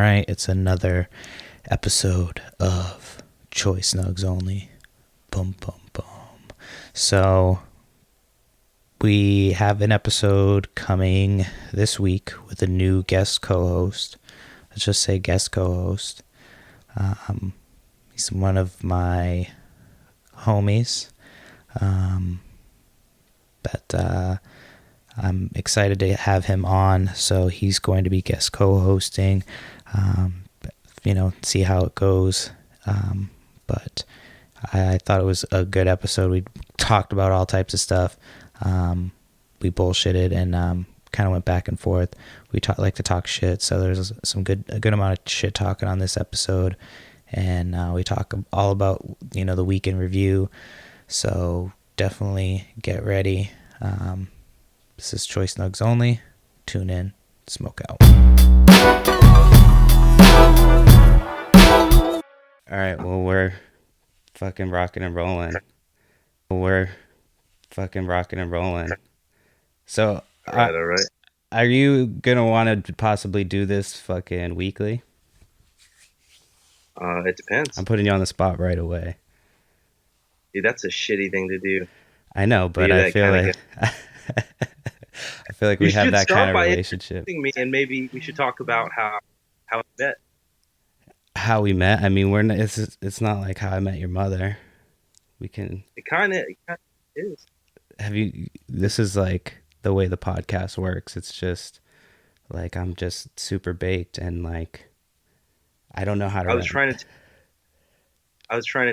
right, it's another episode of Choice Nugs Only. Boom, boom, boom. So, we have an episode coming this week with a new guest co-host. Let's just say guest co-host. He's one of my homies. But I'm excited to have him on. So he's going to be guest co-hosting. See how it goes. But I thought it was a good episode. We talked about all types of stuff. We bullshitted and kind of went back and forth. We like to talk shit, so there's a good amount of shit talking on this episode. And we talk all about the week in review. So definitely get ready. This is Choice Nugs Only. Tune in, smoke out. All right, well, we're fucking rocking and rolling. So, all right. Are you gonna want to possibly do this fucking weekly? It depends. I'm putting you on the spot right away. Dude, that's a shitty thing to do. I know, but I feel like I feel like we have that kind of relationship. And maybe we should talk about how we met. How we met? I mean, it's not like How I Met Your Mother. We can. It kind of is. This is like the way the podcast works. It's just like I'm just super baked and like I don't know how to. I was trying to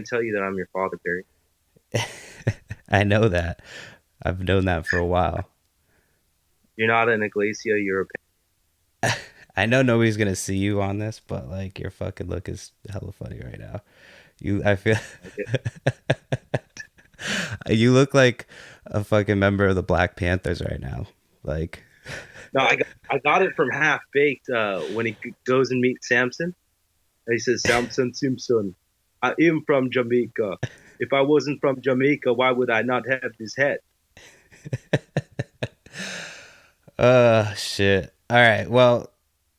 tell you that I'm your father, Barry. I know that. I've known that for a while. You're not an Iglesia, you're a... I know nobody's gonna see you on this, but like your fucking look is hella funny right now. I feel you look like a fucking member of the Black Panthers right now. Like, no, I got it from Half Baked when he goes and meets Samson. And he says, "Samson Simpson, I am from Jamaica. If I wasn't from Jamaica, why would I not have this head?" Shit. All right. Well,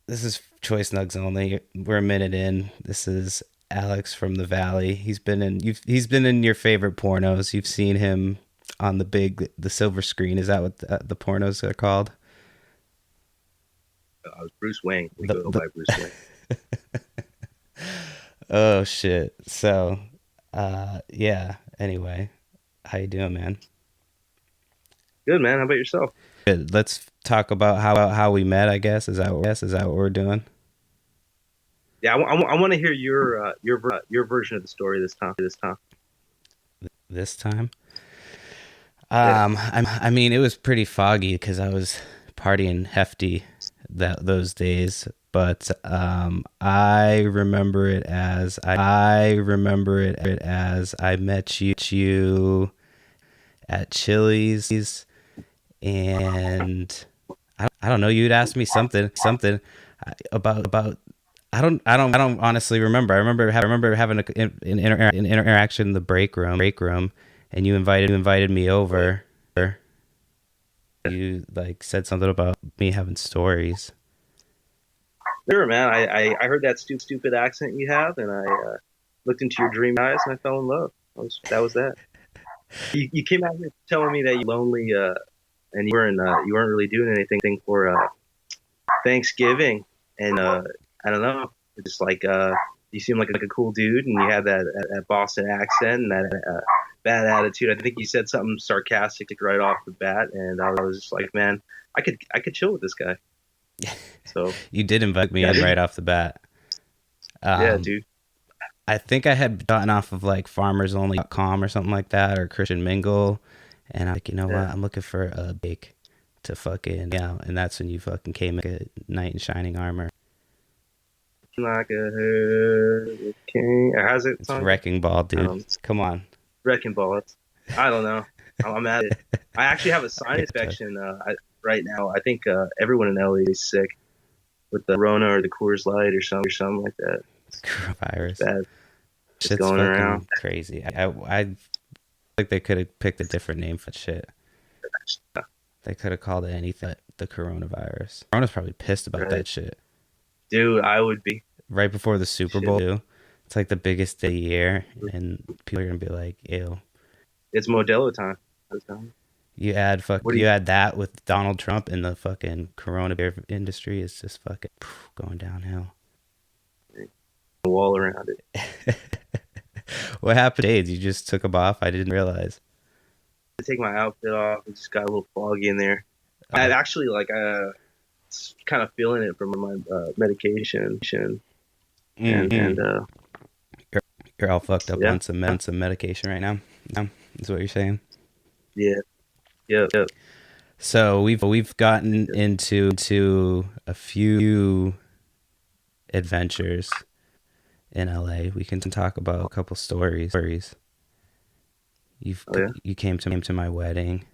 this is Choice Nugs Only. We're a minute in. This is Alex from the Valley. He's been in your favorite pornos. You've seen him on the silver screen. Is that what the pornos are called? I was Bruce Wayne. We go by Bruce Wayne. Oh shit. So, yeah. Anyway, how you doing, man? Good, man. How about yourself? Good. Let's talk about how we met. I guess is that what we're doing? Yeah, I want to hear your version of the story this time. This time. I mean, it was pretty foggy because I was partying hefty those days. But I remember it as I met you at Chili's, and I don't know. You'd asked me something about. I don't honestly remember. I remember having an interaction in the break room, and you invited me over. You like said something about me having stories. Sure, man. I heard that stupid accent you have, and I looked into your dreamy eyes, and I fell in love. That was that. You came out here telling me that you're lonely, and you weren't really doing anything for Thanksgiving, and I don't know. It's just like you seem like a cool dude, and you had that Boston accent and that bad attitude. I think you said something sarcastic right off the bat, and I was just like, man, I could chill with this guy. So you did invite me in right off the bat. Yeah, dude. I think I had gotten off of like FarmersOnly.com or something like that, or Christian Mingle, and I'm like, what? I'm looking for a bake to fucking and that's when you fucking came like a knight in shining armor. Like a hurricane. How's it? It's Wrecking Ball, dude. Come on. Wrecking Ball. I don't know. I'm at it. I actually have a sinus infection right now. I think everyone in LA is sick with the Rona or the Coors Light or something like that. Coronavirus. Bad. Shit's going around. Crazy. I think they could have picked a different name for shit. They could have called it anything but the coronavirus. Corona's probably pissed about that shit. Dude, I would be. right before the Super Shit. Bowl too. It's like the biggest day of the year, and people are gonna be like, "Ew." It's Modelo time. What do You you add that with Donald Trump and the fucking Corona beer industry is just fucking going downhill. think? The wall around it. What happened to AIDS? You just took them off? I didn't realize. I take my outfit off. It just got a little foggy in there. I actually like kind of feeling it from my medication, and Mm-hmm. You're all fucked up yeah, on some medication right now. No, is what you're saying. yeah, yeah, yeah. So we've gotten into a few adventures in LA. We can talk about a couple stories. Oh yeah, You came to my wedding.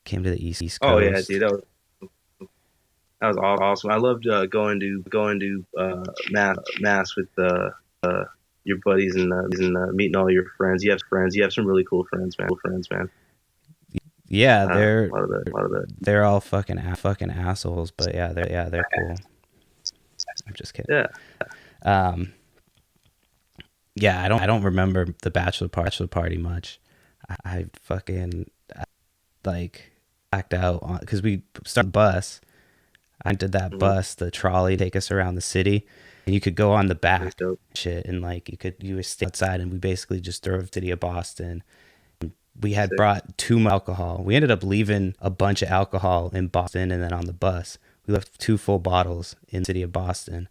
Came to the East oh yeah, dude. Coast. That was awesome. I loved going to mass with your buddies and meeting all your friends. You have friends. You have some really cool friends, man. Cool friends, man. Yeah, A lot of the. they're all fucking assholes, but they're cool. I'm just kidding. Yeah. Um, yeah, I don't remember the bachelor party much. I fucking like blacked out because we started the bus. I did that Mm-hmm. bus, the trolley, take us around the city, and you could go on the That's back, dope. shit, and like you would stay outside, and we basically just drove to the city of Boston. We had Sick. brought too much alcohol. We ended up leaving a bunch of alcohol in Boston, and then on the bus, we left 2 full bottles in the city of Boston.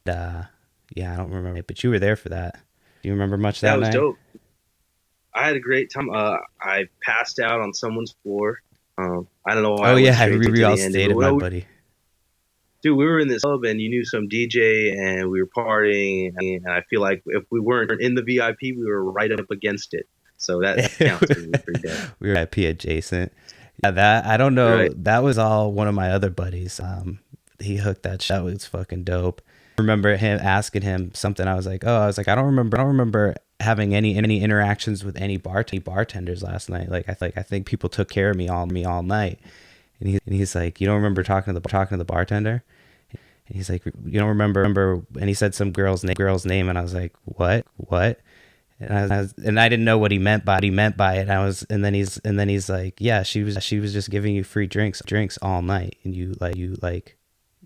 Yeah, I don't remember it, but you were there for that. Do you remember much That that was night? dope. I had a great time. I passed out on someone's floor. I don't know why Oh I went yeah, straight we to all the ending, stayed but at my buddy. dude, we were in this club and you knew some DJ and we were partying. And I feel like if we weren't in the VIP, we were right up against it. So that counts pretty dope. We were at P adjacent. Yeah, that I don't know. Right. That was all one of my other buddies. He hooked that shit. That was fucking dope. I remember him asking him something. I was like, I don't remember having any interactions with any bartenders last night. Like I think people took care of me all night. And he's like, you don't remember talking to the bartender? And he's like, you don't remember? And he said some girl's name, and I was like, what? And I didn't know what he meant by it. And then he's like, yeah, she was just giving you free drinks all night, and you like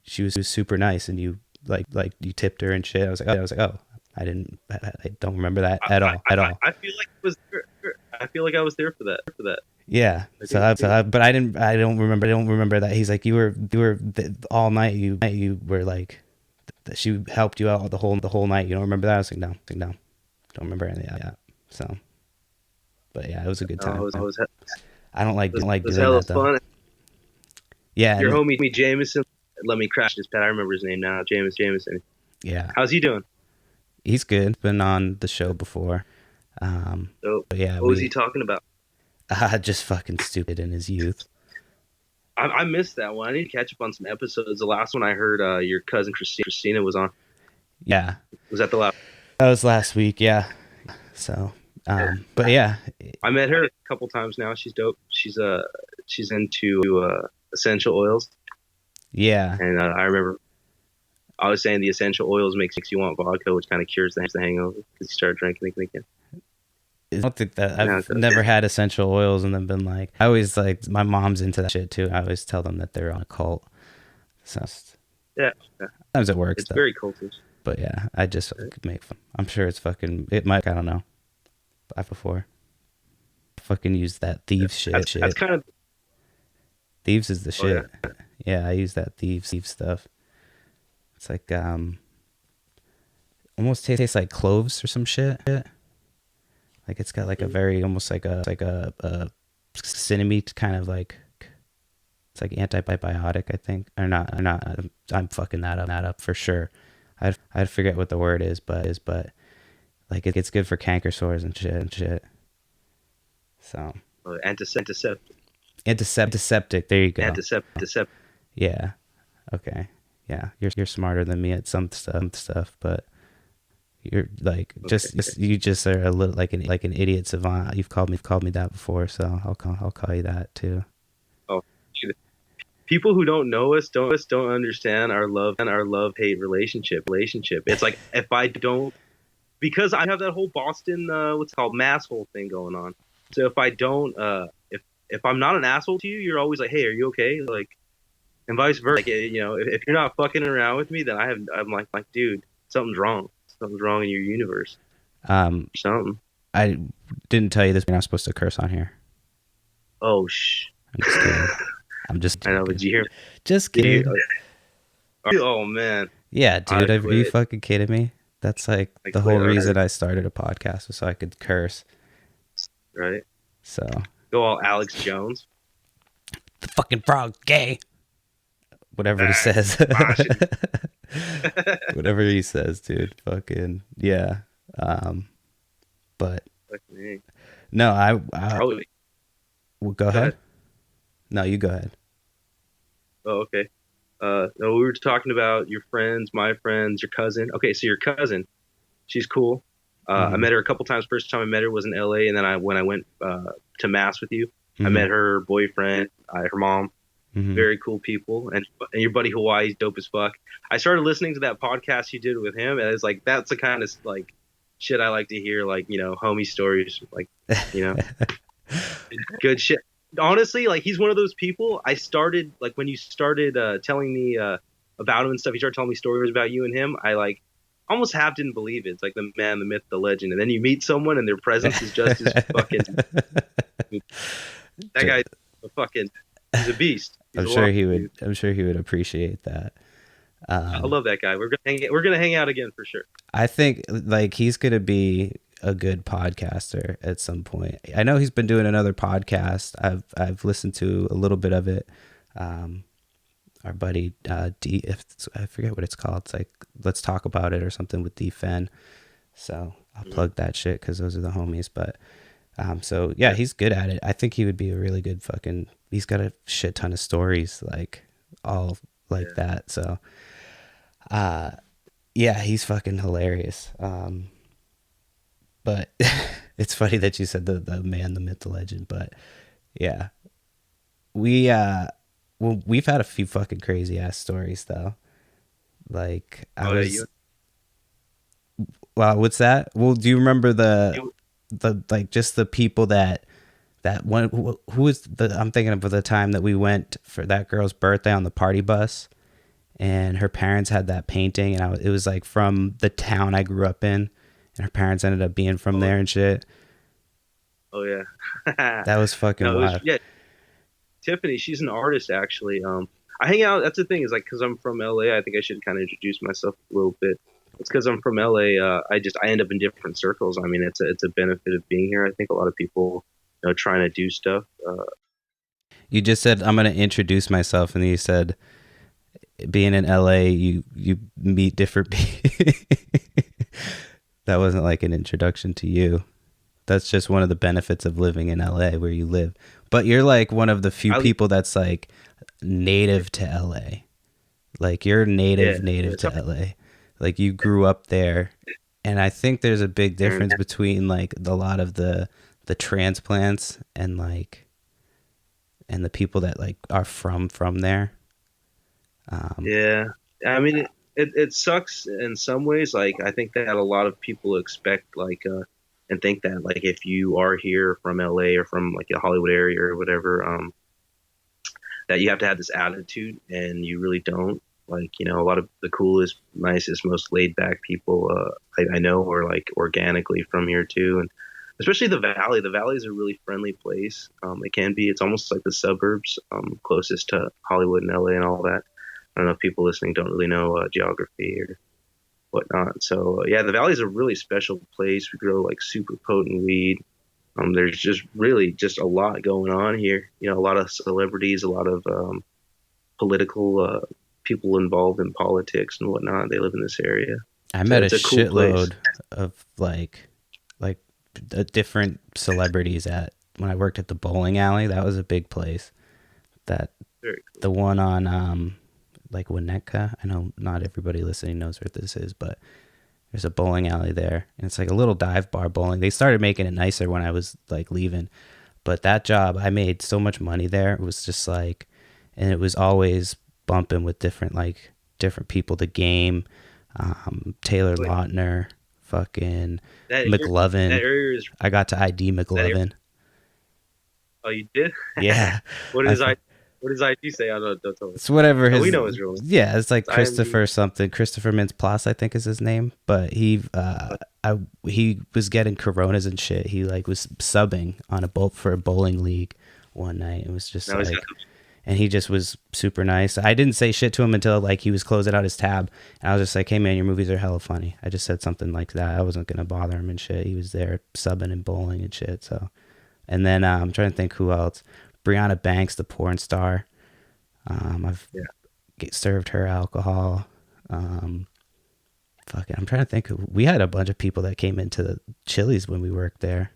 she was super nice, and you like you tipped her and shit. I was like, oh, I don't remember that at all. I feel like it was. I feel like I was there for that. Yeah. I do. But I don't remember that. He's like, you were all night. You were like, she helped you out the whole night. You don't remember that? I was like, no, don't remember any of that. So, but yeah, it was a good time. I don't like It was doing hella that though. fun. Yeah, Your homie Jameson, let me crash his pad. I remember his name now. Jameson. yeah, How's he doing? he's good. Been on the show before. So, But yeah, what was he talking about? just fucking stupid in his youth. I missed that one. I need to catch up on some episodes. The last one I heard, your cousin Christina was on. Yeah, Was that the last? that was last week. Yeah. So, but yeah, I met her a couple times now. She's dope. She's into essential oils, yeah. and I remember I was saying the essential oils makes you want vodka, which kind of cures the hangover because you start drinking again. I don't think that Yeah, I've never had essential oils and then been like, I always like my mom's into that shit too. I always tell them that they're on a cult. So yeah, sometimes it works it's though. very cultish. But yeah, I just could make fun. I'm sure it's fucking. It might. I don't know. I've before. Fucking use that thieves shit. That's kind of Thieves is the oh yeah. shit. Yeah, I use that thieves stuff. It's like almost tastes like cloves or some shit. Like it's got like a very almost like a cinnamon kind of like. It's like antibiotic, I think. Or not. I'm fucking that up for sure. I'd forget what the word is, but like it's good for canker sores and shit. So antiseptic. There you go. Antiseptic. Yeah. Okay. Yeah. You're smarter than me at some stuff, but you're like you just are a little like an idiot savant. You've called me that before, so I'll call you that too. Oh, people who don't know us don't understand our love hate relationship. It's like if I don't because I have that whole Boston what's it called masshole thing going on. So if I don't if I'm not an asshole to you, you're always like, hey, are you okay? Like, and vice versa. Like, you know, if you're not fucking around with me, then I'm like, dude, something's wrong. Something's wrong in your universe. Um, Something. I didn't tell you this. We're not supposed to curse on here. Oh shh. I'm just kidding. I'm just I know, but joking. did you hear? Just Did you? kidding. Oh man, Yeah, dude. I Are you quit. fucking kidding me? That's like I the whole quit. All right, reason I started a podcast was so I could curse. right. So Go all Alex Jones. the fucking frog gay. Whatever he Ah, says. Martian. Whatever he says, dude. Fucking yeah. Um, but Fuck me. no, I Oh, well, go go ahead. ahead. No, you go ahead. Oh, okay. No, we were talking about your friends, my friends, your cousin. Okay, so your cousin, she's cool. I Mm-hmm. met her a couple times. First time I met her was in LA, and then when I went to Mass with you, I Mm-hmm. met her boyfriend, her mom. Mm-hmm. Very cool people, and your buddy Hawaii's dope as fuck. I started listening to that podcast you did with him, and it's like that's the kind of like shit I like to hear, like you know, homie stories, like you know, good shit. Honestly, like he's one of those people. I started like when you started telling me about him and stuff. You started telling me stories about you and him. I like almost half didn't believe it. It's like the man, the myth, the legend, and then you meet someone and their presence is just as fucking. That guy's a fucking. He's a beast. He's I'm a sure lot. he would. I'm sure he would appreciate that. I Um, love that guy. We're gonna hang out again for sure. I think like he's gonna be a good podcaster at some point. I know he's been doing another podcast. I've listened to a little bit of it. Um, our buddy D, if I forget what it's called. It's like Let's Talk About It or something with D Fen. So I'll Mhm. plug that shit because those are the homies. But so yeah, Yeah, he's good at it. I think he would be a really good fucking. He's got a shit ton of stories like all like yeah. that. So uh, yeah, he's fucking hilarious. But it's funny that you said the man, the myth, the legend. But yeah, we well, we've had a few fucking crazy ass stories though. Like I Oh yeah, you. was, well, what's that? Well, do you remember you the like just the people that one who was the I'm thinking of the time that we went for that girl's birthday on the party bus, and her parents had that painting, and it was like from the town I grew up in, and her parents ended up being from oh, there and shit. oh yeah. That was fucking No, it was wild. yeah. Tiffany, she's an artist actually. I hang out. That's the thing is like because I'm from LA. I think I should kind of introduce myself a little bit. It's because I'm from LA. I end up in different circles. I mean, it's a benefit of being here. I think a lot of people, you know, trying to do stuff. You just said I'm gonna introduce myself, and then you said being in LA, you meet different people. That wasn't like an introduction to you. That's just one of the benefits of living in LA where you live. But you're like one of the few I people that's like native to LA. Like you're yeah. native to LA. Like you grew up there. And I think there's a big difference between like a lot of the transplants and like and the people that like are from there. Um, Yeah, I mean it sucks in some ways. Like I think that a lot of people expect like and think that like if you are here from LA or from like the Hollywood area or whatever, that you have to have this attitude, and you really don't. Like you know, a lot of the coolest, nicest, most laid back people I know are like organically from here too, and especially the Valley. The Valley is a really friendly place. It can be. It's almost like the suburbs closest to Hollywood and LA and all that. I don't know if people listening don't really know geography or whatnot. So yeah, the Valley is a really special place. We grow like super potent weed. There's just really just a lot going on here. You know, a lot of celebrities, a lot of political people involved in politics and whatnot. They live in this area. I So met a it's a cool place. shitload of like different celebrities at when I worked at the bowling alley. That was a big place. That Very the one on like Winnetka. I know not everybody listening knows where this is, but there's a bowling alley there, and it's like a little dive bar bowling. They started making it nicer when I was like leaving, but that job I made so much money there. It was just like and it was always bumping with different people. The Game, Taylor Wait, Lautner, fucking that that McLovin. area is I got to ID that area. McLovin. Oh, you did. Yeah, What I does I what does ID say? I don't tell me. it's whatever Oh, we his, know his real name. yeah, it's like It's IMG. Christopher something, Christopher Mintz-Plasse, I think is his name. But he was getting coronas and shit. He like was subbing on a boat for a bowling league one night. It was just Now he's got like, and he just was super nice. I didn't say shit to him until like he was closing out his tab, and I was just like, "Hey man, your movies are hella funny." I just said something like that. I wasn't gonna bother him and shit. He was there subbing and bowling and shit. So, and then I'm trying to think who else. Brianna Banks, the porn star. I've yeah served her alcohol. Um, Fuck it, I'm trying to think. We had a bunch of people that came into the Chili's when we worked there.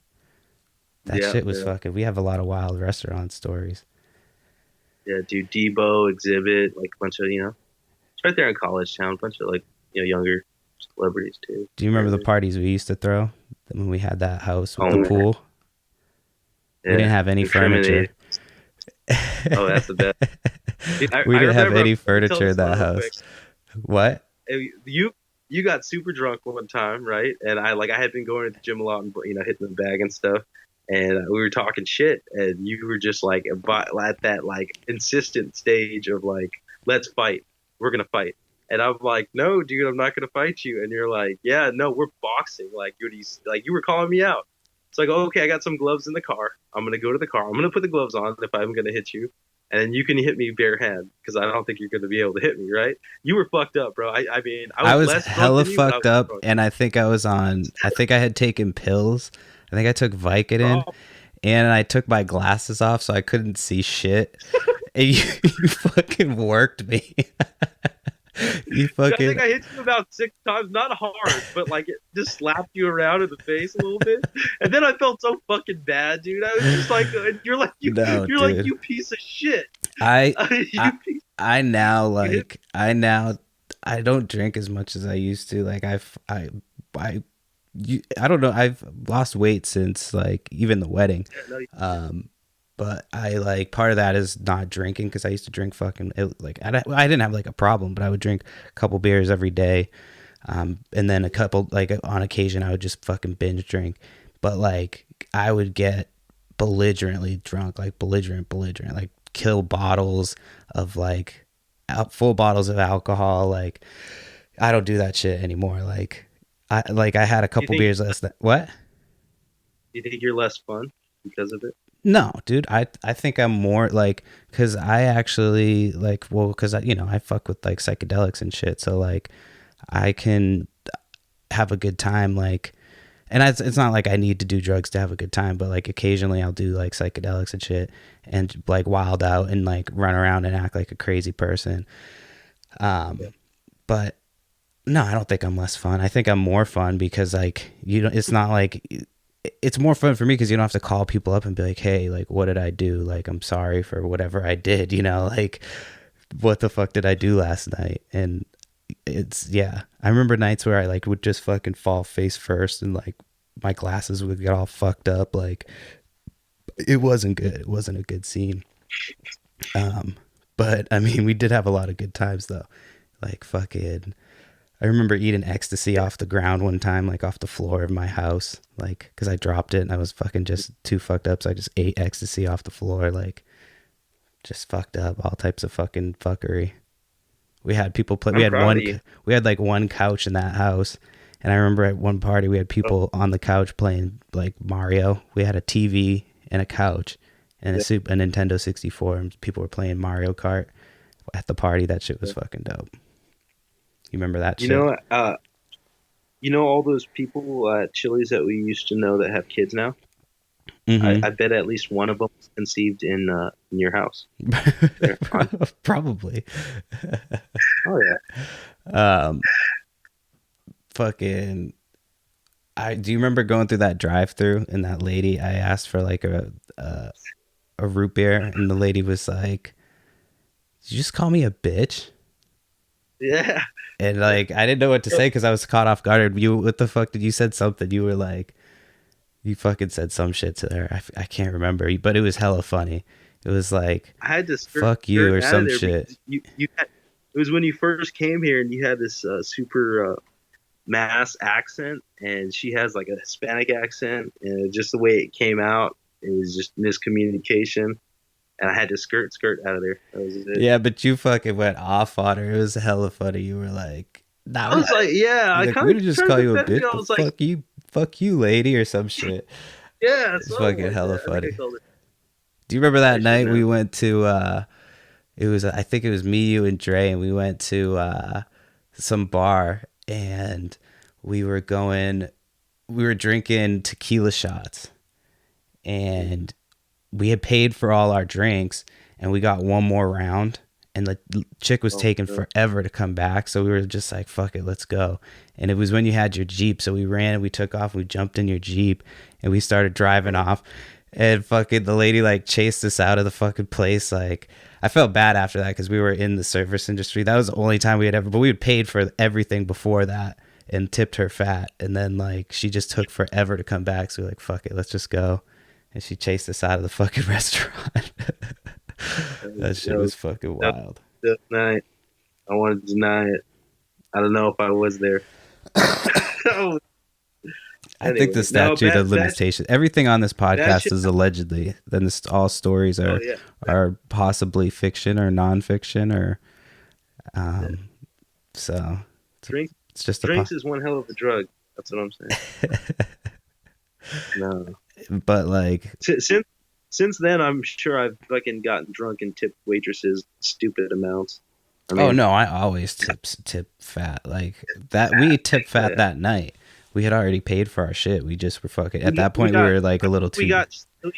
That yeah shit was yeah fucking. We have a lot of wild restaurant stories. yeah. Dude, Debo, Exhibit, like a bunch of it's right there in College Town. A bunch of like younger celebrities too. Do you Right remember the there. parties we used to throw when we had that house with Oh the man, pool? We didn't yeah, have any incriminating. furniture. Oh, that's the best. Dude, We I didn't have remember. any Let me tell furniture in this one that real quick. house. What? You got super drunk one time, right? And I had been going to the gym a lot and hitting the bag and stuff. And we were talking shit, and you were just like at that like insistent stage of like, let's fight, we're gonna fight. And I'm like, no, dude, I'm not gonna fight you. And you're like, yeah, no, we're boxing. Like you were calling me out. It's like, okay, I got some gloves in the car. I'm gonna go to the car. I'm gonna put the gloves on if I'm gonna hit you, and then you can hit me bare hand because I don't think you're gonna be able to hit me, right? You were fucked up, bro. I mean, I I was was less drunk hella than you, but I fucked was up, drunk. and I think I was on. I think I had taken pills. I think I took Vicodin, Oh, and I took my glasses off so I couldn't see shit. And you fucking worked me. You dude, I think fucking I hit you about 6 times, not hard, but like it just slapped you around in the face a little bit, and then I felt so fucking bad, dude. I was just like, no, you're like dude. you piece of shit. I I You piece, I now you hit like I now I don't drink as much as I used to. Like I I don't know. I've lost weight since like even the wedding. yeah, no, Um, but I like part of that is not drinking because I used to drink fucking like I didn't have like a problem, but I would drink a couple beers every day. And then a couple like on occasion I would just fucking binge drink. But like I would get belligerently drunk, like belligerent, like kill bottles of like full bottles of alcohol. Like I don't do that shit anymore. I had a you couple think beers last night. What? you think you're less fun because of it? No, dude. I think I'm more like because I actually like well because I fuck with like psychedelics and shit. So like I can have a good time like. And it's not like I need to do drugs to have a good time, but like occasionally I'll do like psychedelics and shit and like wild out and like run around and act like a crazy person. Yeah. But no, I don't think I'm less fun. I think I'm more fun because like you know, it's not like it's more fun for me because you don't have to call people up and be like, hey, like what did I do? Like I'm sorry for whatever I did. Like what the fuck did I do last night? And it's yeah. I remember nights where I like would just fucking fall face first and like my glasses would get all fucked up. Like it wasn't good. It wasn't a good scene. Um, but I mean, we did have a lot of good times though. Like fucking I remember eating ecstasy off the ground one time, like off the floor of my house, like because I dropped it and I was fucking just too fucked up. So I just ate ecstasy off the floor, like just fucked up, all types of fucking fuckery. We had people play. We I'm had proud of you. We had like one couch in that house, and I remember at one party we had Oh, people on the couch playing like Mario. We had a TV and a couch and yeah, a Nintendo 64, and people were playing Mario Kart at the party. That shit was yeah. fucking dope. You remember that You shit? know, all those people at Chili's that we used to know that have kids now. Mm-hmm. I bet at least one of them was conceived in your house. There on. Probably. Oh yeah. um, fucking. I do you remember going through that drive-through and that lady? I asked for like a root beer, and the lady was like, "Did you just call me a bitch?" Yeah. And like I didn't know what to say because I was caught off guard. You, what the fuck did you said something? You were like, you fucking said some shit to her. I can't remember, but it was hella funny. It was like, I had to fuck you skirt or out of some there shit. because you had, it was when you first came here and you had this super mass accent, and she has like a Hispanic accent, and just the way it came out, it was just miscommunication, and I had to skirt out of there. That was it. Yeah, but you fucking went off on her. It was hella funny. You were like, nah, I was like, yeah, you're I like, we kind didn't of just tried call to you a defend bitch, you. I but was like, fuck you, lady, or some shit. yeah, It's something fucking like hella that. I think I funny. called it. Do you remember that I shouldn't night we have. went to it was I think it was me, you, and Dre, and we went to some bar, and we were going we were drinking tequila shots, and we had paid for all our drinks, and we got one more round, and the chick was Oh, taking no. forever to come back, so we were just like, fuck it, let's go. And it was when you had your Jeep, so we ran and we took off, we jumped in your Jeep, and we started driving off, and fucking the lady like chased us out of the fucking place. Like, I felt bad after that because we were in the service industry. That was the only time we had ever, but we had paid for everything before that and tipped her fat, and then like she just took forever to come back, so we were like, fuck it, let's just go. And she chased us out of the fucking restaurant. That shit That was, was fucking that wild. was the night. I wanted to deny it. I don't know if I was there. Oh, I think the anyway, no, statute of limitations, everything on this that podcast shit. is allegedly. Then this, all stories Oh are yeah, possibly fiction or nonfiction, or yeah. um. So Drink it's just a drinks is one hell of a drug. That's what I'm saying. No, but like, since then, I'm sure I've fucking gotten drunk and tipped waitresses stupid amounts. I oh mean, no, I always tip fat like that. We tip fat yeah, that night. We had already paid for our shit. We just were fucking. At we got that point, we were like a little we too. got I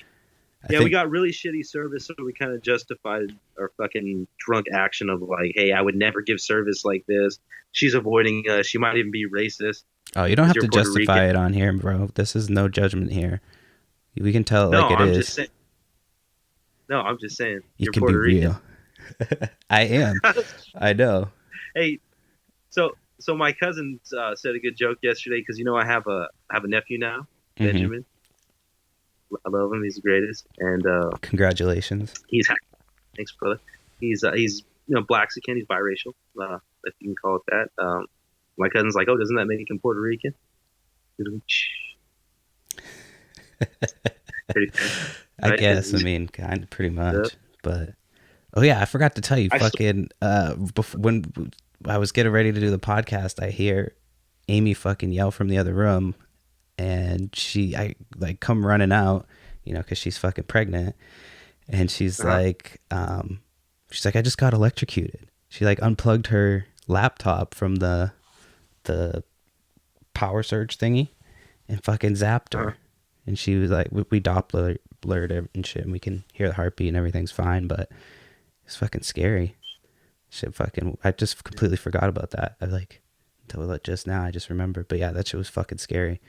yeah, we think. got really shitty service, so we kind of justified our fucking drunk action of like, hey, I would never give service like this. She's avoiding us. She might even be racist Oh, you don't because have you're to Puerto Rican. justify it on here, bro. This is no judgment here. We can tell it No, like it I'm just is. saying. No, I'm just saying. You You're can be Puerto Rican. real. I am. I know. Hey, so my cousin said a good joke yesterday because I have a nephew now, Hmm. Benjamin. I love him. He's the greatest, and Congratulations. he's thanks, brother. He's Blaxican. He's biracial, if you can call it that. My cousin's like, oh, doesn't that make him Puerto Rican? Pretty fair, I right? guess. I mean, kind of, pretty Uh, much. But oh yeah, I forgot to tell you. I still, Fucking when I was getting ready to do the podcast, I hear Amy fucking yell from the other room, and I like come running out, because she's fucking pregnant, and uh-huh, she's like, I just got electrocuted. She like unplugged her laptop from the power surge thingy and fucking zapped uh-huh. her. And she was like, we Doppler blurred it and shit, and we can hear the heartbeat and everything's fine, but it's fucking scary. Shit, fucking, I just completely forgot about that. I like, until like just now, I just remembered. But yeah, that shit was fucking scary.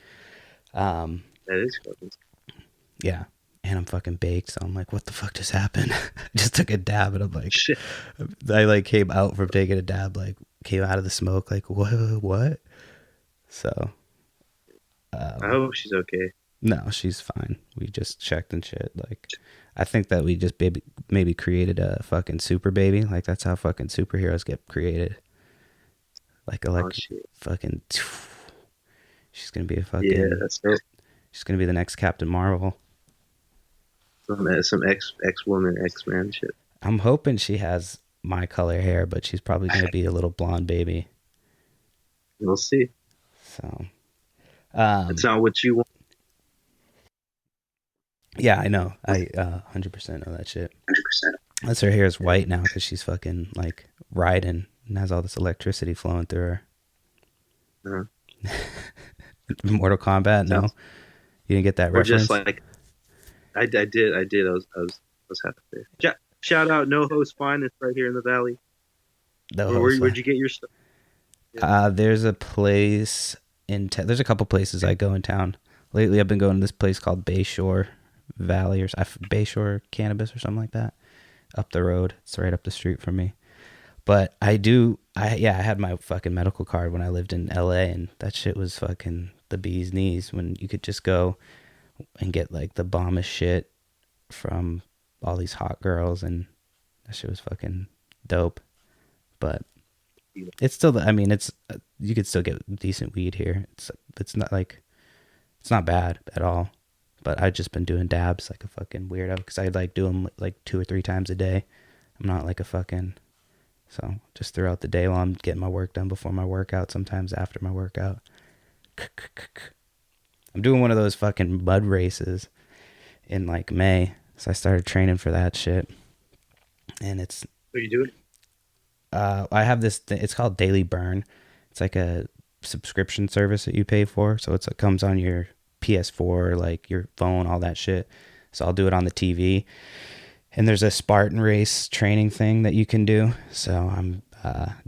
Um, That is fucking yeah. And I'm fucking baked, so I'm like, what the fuck just happened? I just took a dab, and I'm like, shit. I like came out from taking a dab, like came out of the smoke, like what? So, I um, hope she's okay. no, she's fine. We just checked and shit. Like, I think that we just maybe created a fucking super baby. Like, that's how fucking superheroes get created. Like, Oh shit. fucking, she's gonna be a Yeah, fucking, that's dope. she's gonna be the next Captain Marvel. Some ex woman, X man shit. I'm hoping she has my color hair, but she's probably gonna be a little blonde baby. We'll see. So, That's not what you want. yeah, I know. I 100% know that shit. 100%. Unless her hair is white now because she's fucking like riding and has all this electricity flowing through Uh-huh. her. Mortal Kombat, no, Sounds, you didn't get that or just reference. like I did. I was happy there. Shout out No Host Finest right here in the valley. No host. Where'd you get your stuff? Yeah. There's a place in there's a couple places I go in town. Lately, I've been going to this place called Bayshore Valley or Bayshore Cannabis or something like that. Up the road, it's right up the street from me. But I had my fucking medical card when I lived in LA, and that shit was fucking the bee's knees when you could just go and get like the bombest shit from all these hot girls, and that shit was fucking dope. But it's still, I mean, it's you could still get decent weed here. It's not like it's not bad at all. But I've just been doing dabs like a fucking weirdo because I like do them like 2 or 3 times a day. I'm not like a fucking, so just throughout the day while I'm getting my work done before my workout, sometimes after my workout. I'm doing one of those fucking mud races in like May, so I started training for that shit. And it's What are you doing? I have this it's called Daily Burn. It's like a subscription service that you pay for, so it comes on your PS4, like your phone, all that shit. So I'll do it on the TV. And there's a Spartan race training thing that you can do. So I'm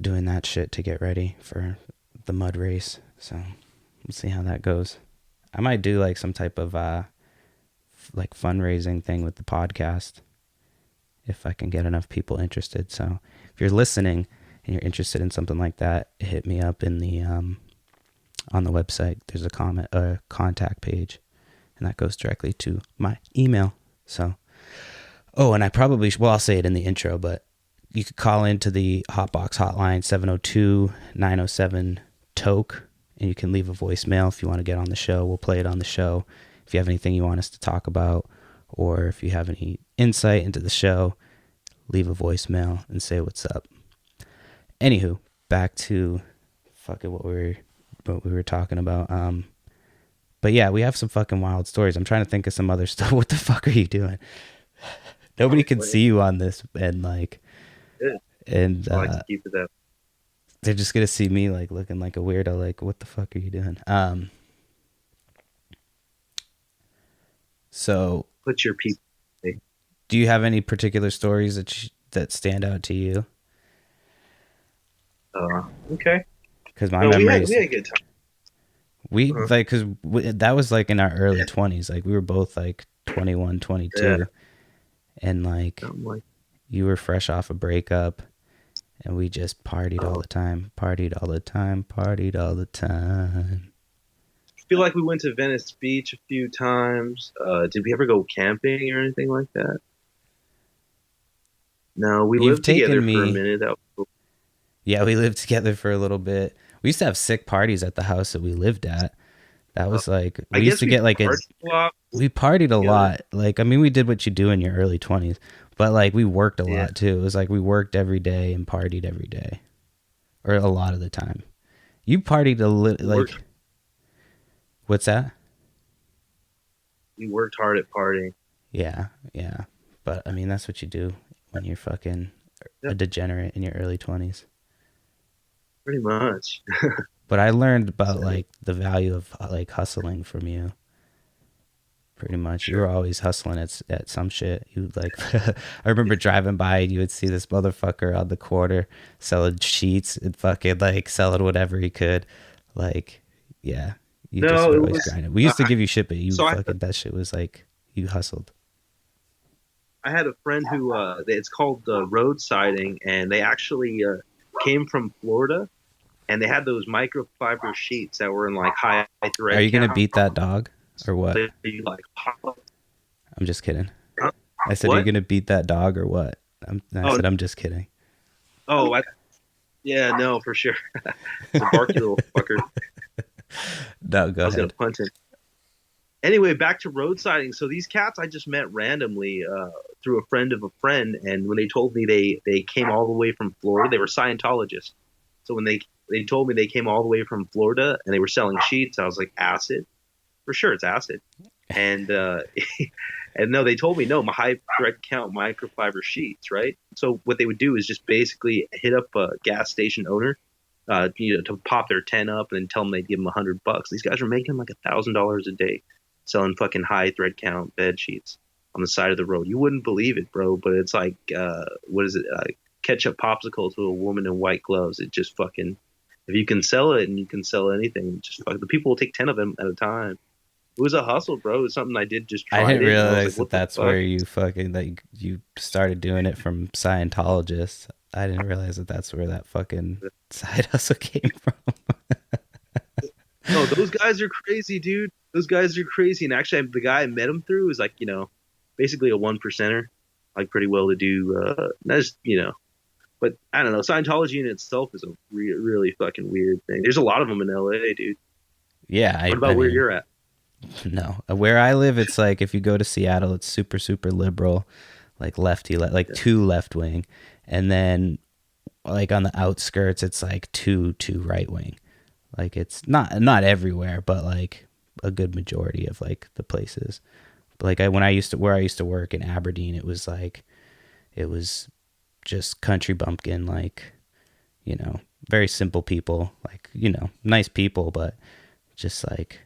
doing that shit to get ready for the mud race. So we'll see how that goes. I might do like some type of like fundraising thing with the podcast if I can get enough people interested. So if you're listening and you're interested in something like that, hit me up in the on the website. There's a contact page, and that goes directly to my email. So, oh, and I probably well, I'll say it in the intro, but you could call into the Hotbox hotline 702-907-TOKE, and you can leave a voicemail if you want to get on the show. We'll play it on the show. If you have anything you want us to talk about, or if you have any insight into the show, leave a voicemail and say what's up. Anywho, back to fucking what we were talking about. But yeah, we have some fucking wild stories. I'm trying to think of some other stuff. What the fuck are you doing? Nobody can see you on this, and like, Yeah. and I like to keep it that. they're just gonna see me like looking like a weirdo. Like, what the fuck are you doing? So Put your people. do you have any particular stories that stand out to you? Okay. Because my No, memories, we had a good time. like, because that was like in our early 20s. Like, we were both like 21, 22. Yeah. And like, I'm like, you were fresh off a breakup, and we just partied all the time. Partied all the time. Partied all the time. I feel like we went to Venice Beach a few times. Did we ever go camping or anything like that? No, we You've lived together taken for a me. minute. That was cool. Yeah, we lived together for a little bit. We used to have sick parties at the house that we lived at. That was like, I we used guess to we get like partied a lot we partied a together. lot. Like, I mean, we did what you do in your early 20s, but like, we worked a Yeah. lot too. It was like we worked every day and partied every day, or a lot of the time. You partied like, what's that? We worked hard at partying. Yeah, yeah. But I mean, that's what you do when you're fucking a Yep. degenerate in your early 20s. Pretty much. But I learned about So, like the value of like hustling from you. Pretty much, you were sure. always hustling at some shit. You like, I remember driving by and you would see this motherfucker on the corner selling sheets and fucking like selling whatever he could. Like, yeah, you just No, were it always was. grinding. We used to give you shit, but you So fucking that shit was like you hustled. I had a friend who it's called road siding, and they actually came from Florida, and they had those microfiber sheets that were in like high Are thread you gonna count. beat that dog or what? They like pop up. I'm just kidding. Huh? I said, are you What? gonna beat that dog or what? I Oh, said, I'm just kidding. oh, yeah, no, for sure. It's a barky little fucker. No, go I was gonna ahead. punch him. Anyway, back to road siding. So these cats I just met randomly through a friend of a friend, and when they told me they came all the way from Florida, they were Scientologists. So when they told me they came all the way from Florida and they were selling sheets, I was like, acid? For sure, it's acid. And and no, they told me no, my high thread count microfiber sheets, right? So what they would do is just basically hit up a gas station owner, to pop their tent up and then tell them they'd give them $100. These guys were making like $1,000 a day selling fucking high thread count bed sheets on the side of the road. You wouldn't believe it, bro, but it's like what is it? Ketchup popsicle to a woman in white gloves. It just fucking, if you can sell it and you can sell anything, just fuck, the people will take 10 of them at a time. It was a hustle, bro. It was something I did, just I tried didn't it, and I was realize like, that what the that's fuck? where you fucking like you started doing it from Scientologists. I didn't realize that that's where that fucking side hustle came from. No, those guys are crazy, dude. Those guys are crazy. And actually, the guy I met him through was like, basically a one percenter. like pretty well to do. That's but I don't know. Scientology in itself is a really fucking weird thing. There's a lot of them in LA, dude. Yeah, What I about where mean, you're at? no. Where I live, it's like if you go to Seattle, it's super, super liberal, like lefty, like Yeah. too left wing. And then like on the outskirts, it's like too right wing. Like it's not everywhere, but like a good majority of like the places. But like when I used to work in Aberdeen, it was just country bumpkin, like, you know, very simple people, like, you know, nice people, but just like,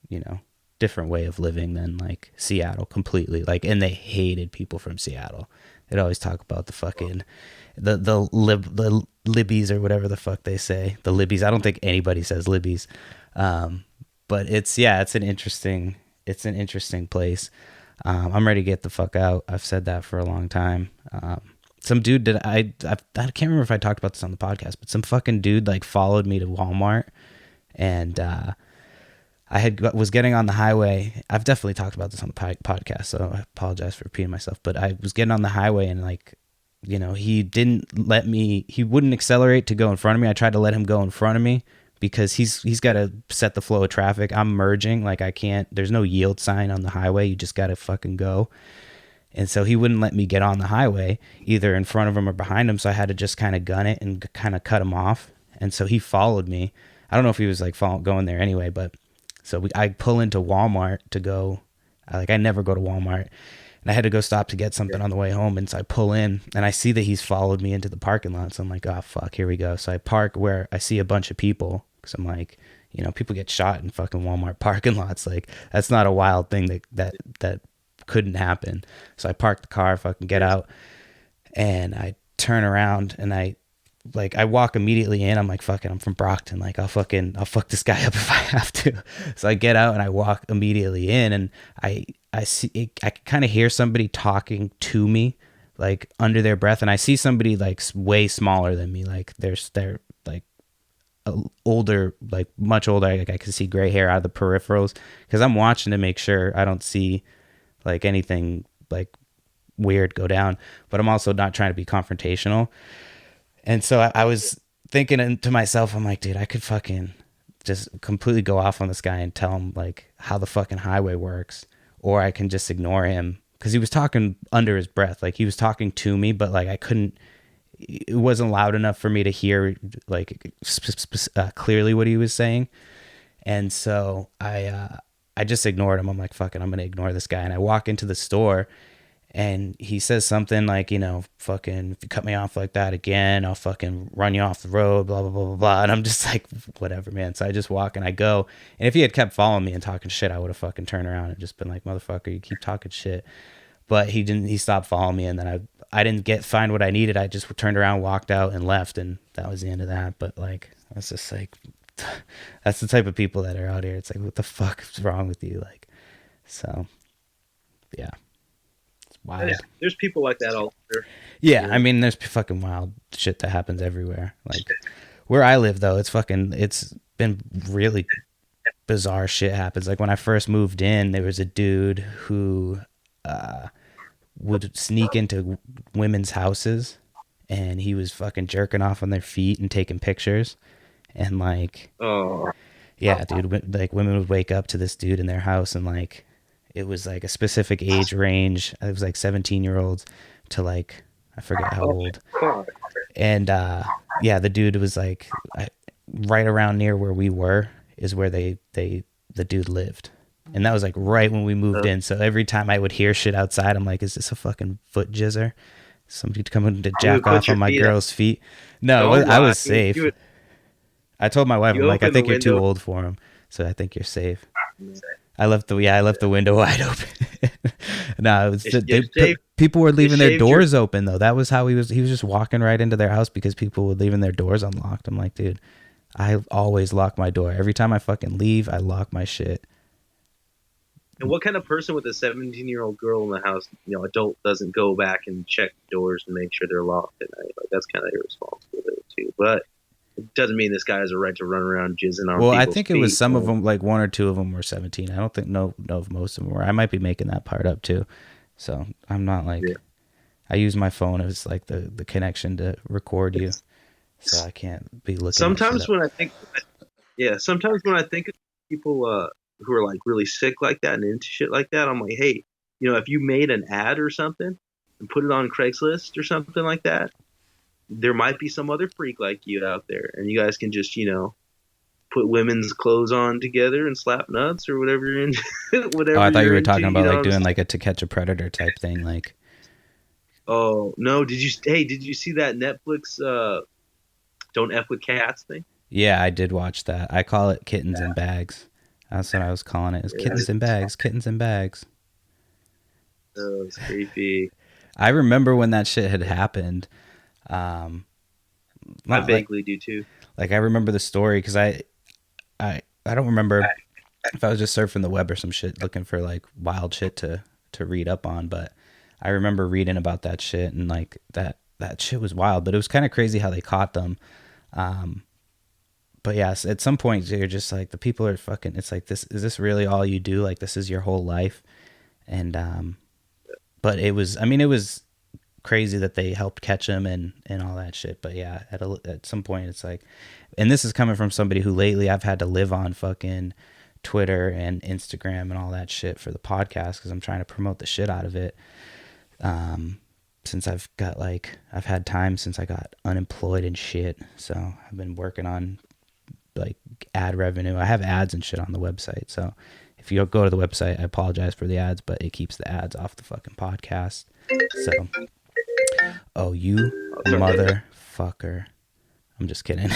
you know, different way of living than like Seattle completely. Like, and they hated people from Seattle. They'd always talk about the fucking the libbies or whatever the fuck they say. The libbies. I don't think anybody says libbies. But it's an interesting place. I'm ready to get the fuck out. I've said that for a long time. Some dude did I can't remember if I talked about this on the podcast, but some fucking dude like followed me to Walmart, and was getting on the highway. I've definitely talked about this on the podcast, so I apologize for repeating myself. But I was getting on the highway, and like, you know, he wouldn't accelerate to go in front of me. I tried to let him go in front of me because he's got to set the flow of traffic. I'm merging, like I can't. There's no yield sign on the highway. You just got to fucking go. And so he wouldn't let me get on the highway either in front of him or behind him. So I had to just kind of gun it and kind of cut him off. And so he followed me. I don't know if he was like going there anyway, but so I pull into Walmart to go. I never go to Walmart, and I had to go stop to get something on the way home. And so I pull in, and I see that he's followed me into the parking lot. So I'm like, oh fuck, here we go. So I park where I see a bunch of people, because I'm like, you know, people get shot in fucking Walmart parking lots. Like that's not a wild thing that couldn't happen. So I park the car, fucking get out, and I turn around and I walk immediately in. I'm like, fuck it, I'm from Brockton. Like I'll fuck this guy up if I have to. So I get out and I walk immediately in, and I see, I kind of hear somebody talking to me like under their breath, and I see somebody like way smaller than me. Like they're like older, like much older. I can see gray hair out of the peripherals because I'm watching to make sure I don't see like anything like weird go down, but I'm also not trying to be confrontational. And so I was thinking to myself, I'm like, dude, I could fucking just completely go off on this guy and tell him like how the fucking highway works, or I can just ignore him because he was talking under his breath. Like he was talking to me, but like it wasn't loud enough for me to hear like clearly what he was saying. And so I just ignored him. I'm like, fuck it, I'm going to ignore this guy. And I walk into the store, and he says something like, you know, fucking, if you cut me off like that again, I'll fucking run you off the road, blah, blah, blah, blah, blah. And I'm just like, whatever, man. So I just walk and I go. And if he had kept following me and talking shit, I would have fucking turned around and just been like, motherfucker, you keep talking shit. But he didn't. He stopped following me, and then I didn't find what I needed. I just turned around, walked out, and left, and that was the end of that. But like, I was just like, that's the type of people that are out here. It's like, what the fuck is wrong with you? Like, so yeah, it's wild. There's people like that all over. Yeah, I mean, there's fucking wild shit that happens everywhere. Like where I live, though, it's been really bizarre shit happens. Like when I first moved in, there was a dude who would sneak into women's houses, and he was fucking jerking off on their feet and taking pictures. And like, Oh, yeah, dude, like women would wake up to this dude in their house, and like it was like a specific age range. It was like 17-year-olds to like, I forget how old. And yeah, the dude was like right around near where we were is where the dude lived. And that was like right when we moved in. So every time I would hear shit outside, I'm like, is this a fucking foot jizzer? Somebody coming to jack off on my girl's feet? No, I was safe. I told my wife, I'm like, I think you're too old for him. So I think you're safe. I left the window wide open. No, it was people were leaving their doors open though. That was how he was just walking right into their house because people were leaving their doors unlocked. I'm like, dude, I always lock my door. Every time I fucking leave, I lock my shit. And what kind of person with a 17-year-old girl in the house, adult, doesn't go back and check doors and make sure they're locked at night? Like that's kind of irresponsible too. But it doesn't mean this guy has a right to run around jizzing on. Well, I think it was some of them, like one or two of them were 17. I don't think know if most of them were. I might be making that part up too. So I'm not like, I use my phone as like the connection to record you, It's, so I can't be looking that shit sometimes up. when I think, yeah, sometimes when I think of people who are like really sick like that and into shit like that, I'm like, hey, if you made an ad or something and put it on Craigslist or something like that, there might be some other freak like you out there, and you guys can just, put women's clothes on together and slap nuts or whatever you're into, Oh, I whatever thought you you're were into. talking You about know like what I'm doing saying? like a To Catch a Predator type thing, like. Oh no, did you see that Netflix Don't F with Cats thing? Yeah, I did watch that. I call it kittens in bags. That's what I was calling it. Is Yeah, kittens in bags, kittens in bags. it's creepy. I remember when that shit had happened. Um, I not vaguely do too. like I remember the story because I don't remember if I was just surfing the web or some shit looking for like wild shit to read up on, but I remember reading about that shit and like that shit was wild, but it was kind of crazy how they caught them. Um, but yes, at some point you're just like the people are fucking. It's like this is this really all you do? Like this is your whole life? And but it was. I mean, it was crazy that they helped catch him and all that shit. But yeah, at some point it's like, and this is coming from somebody who lately I've had to live on fucking Twitter and Instagram and all that shit for the podcast because I'm trying to promote the shit out of it. Since I've had time since I got unemployed and shit, so I've been working on like ad revenue. I have ads and shit on the website, so if you go to the website, I apologize for the ads, but it keeps the ads off the fucking podcast. So, oh, you Oh, sorry. motherfucker. I'm just kidding.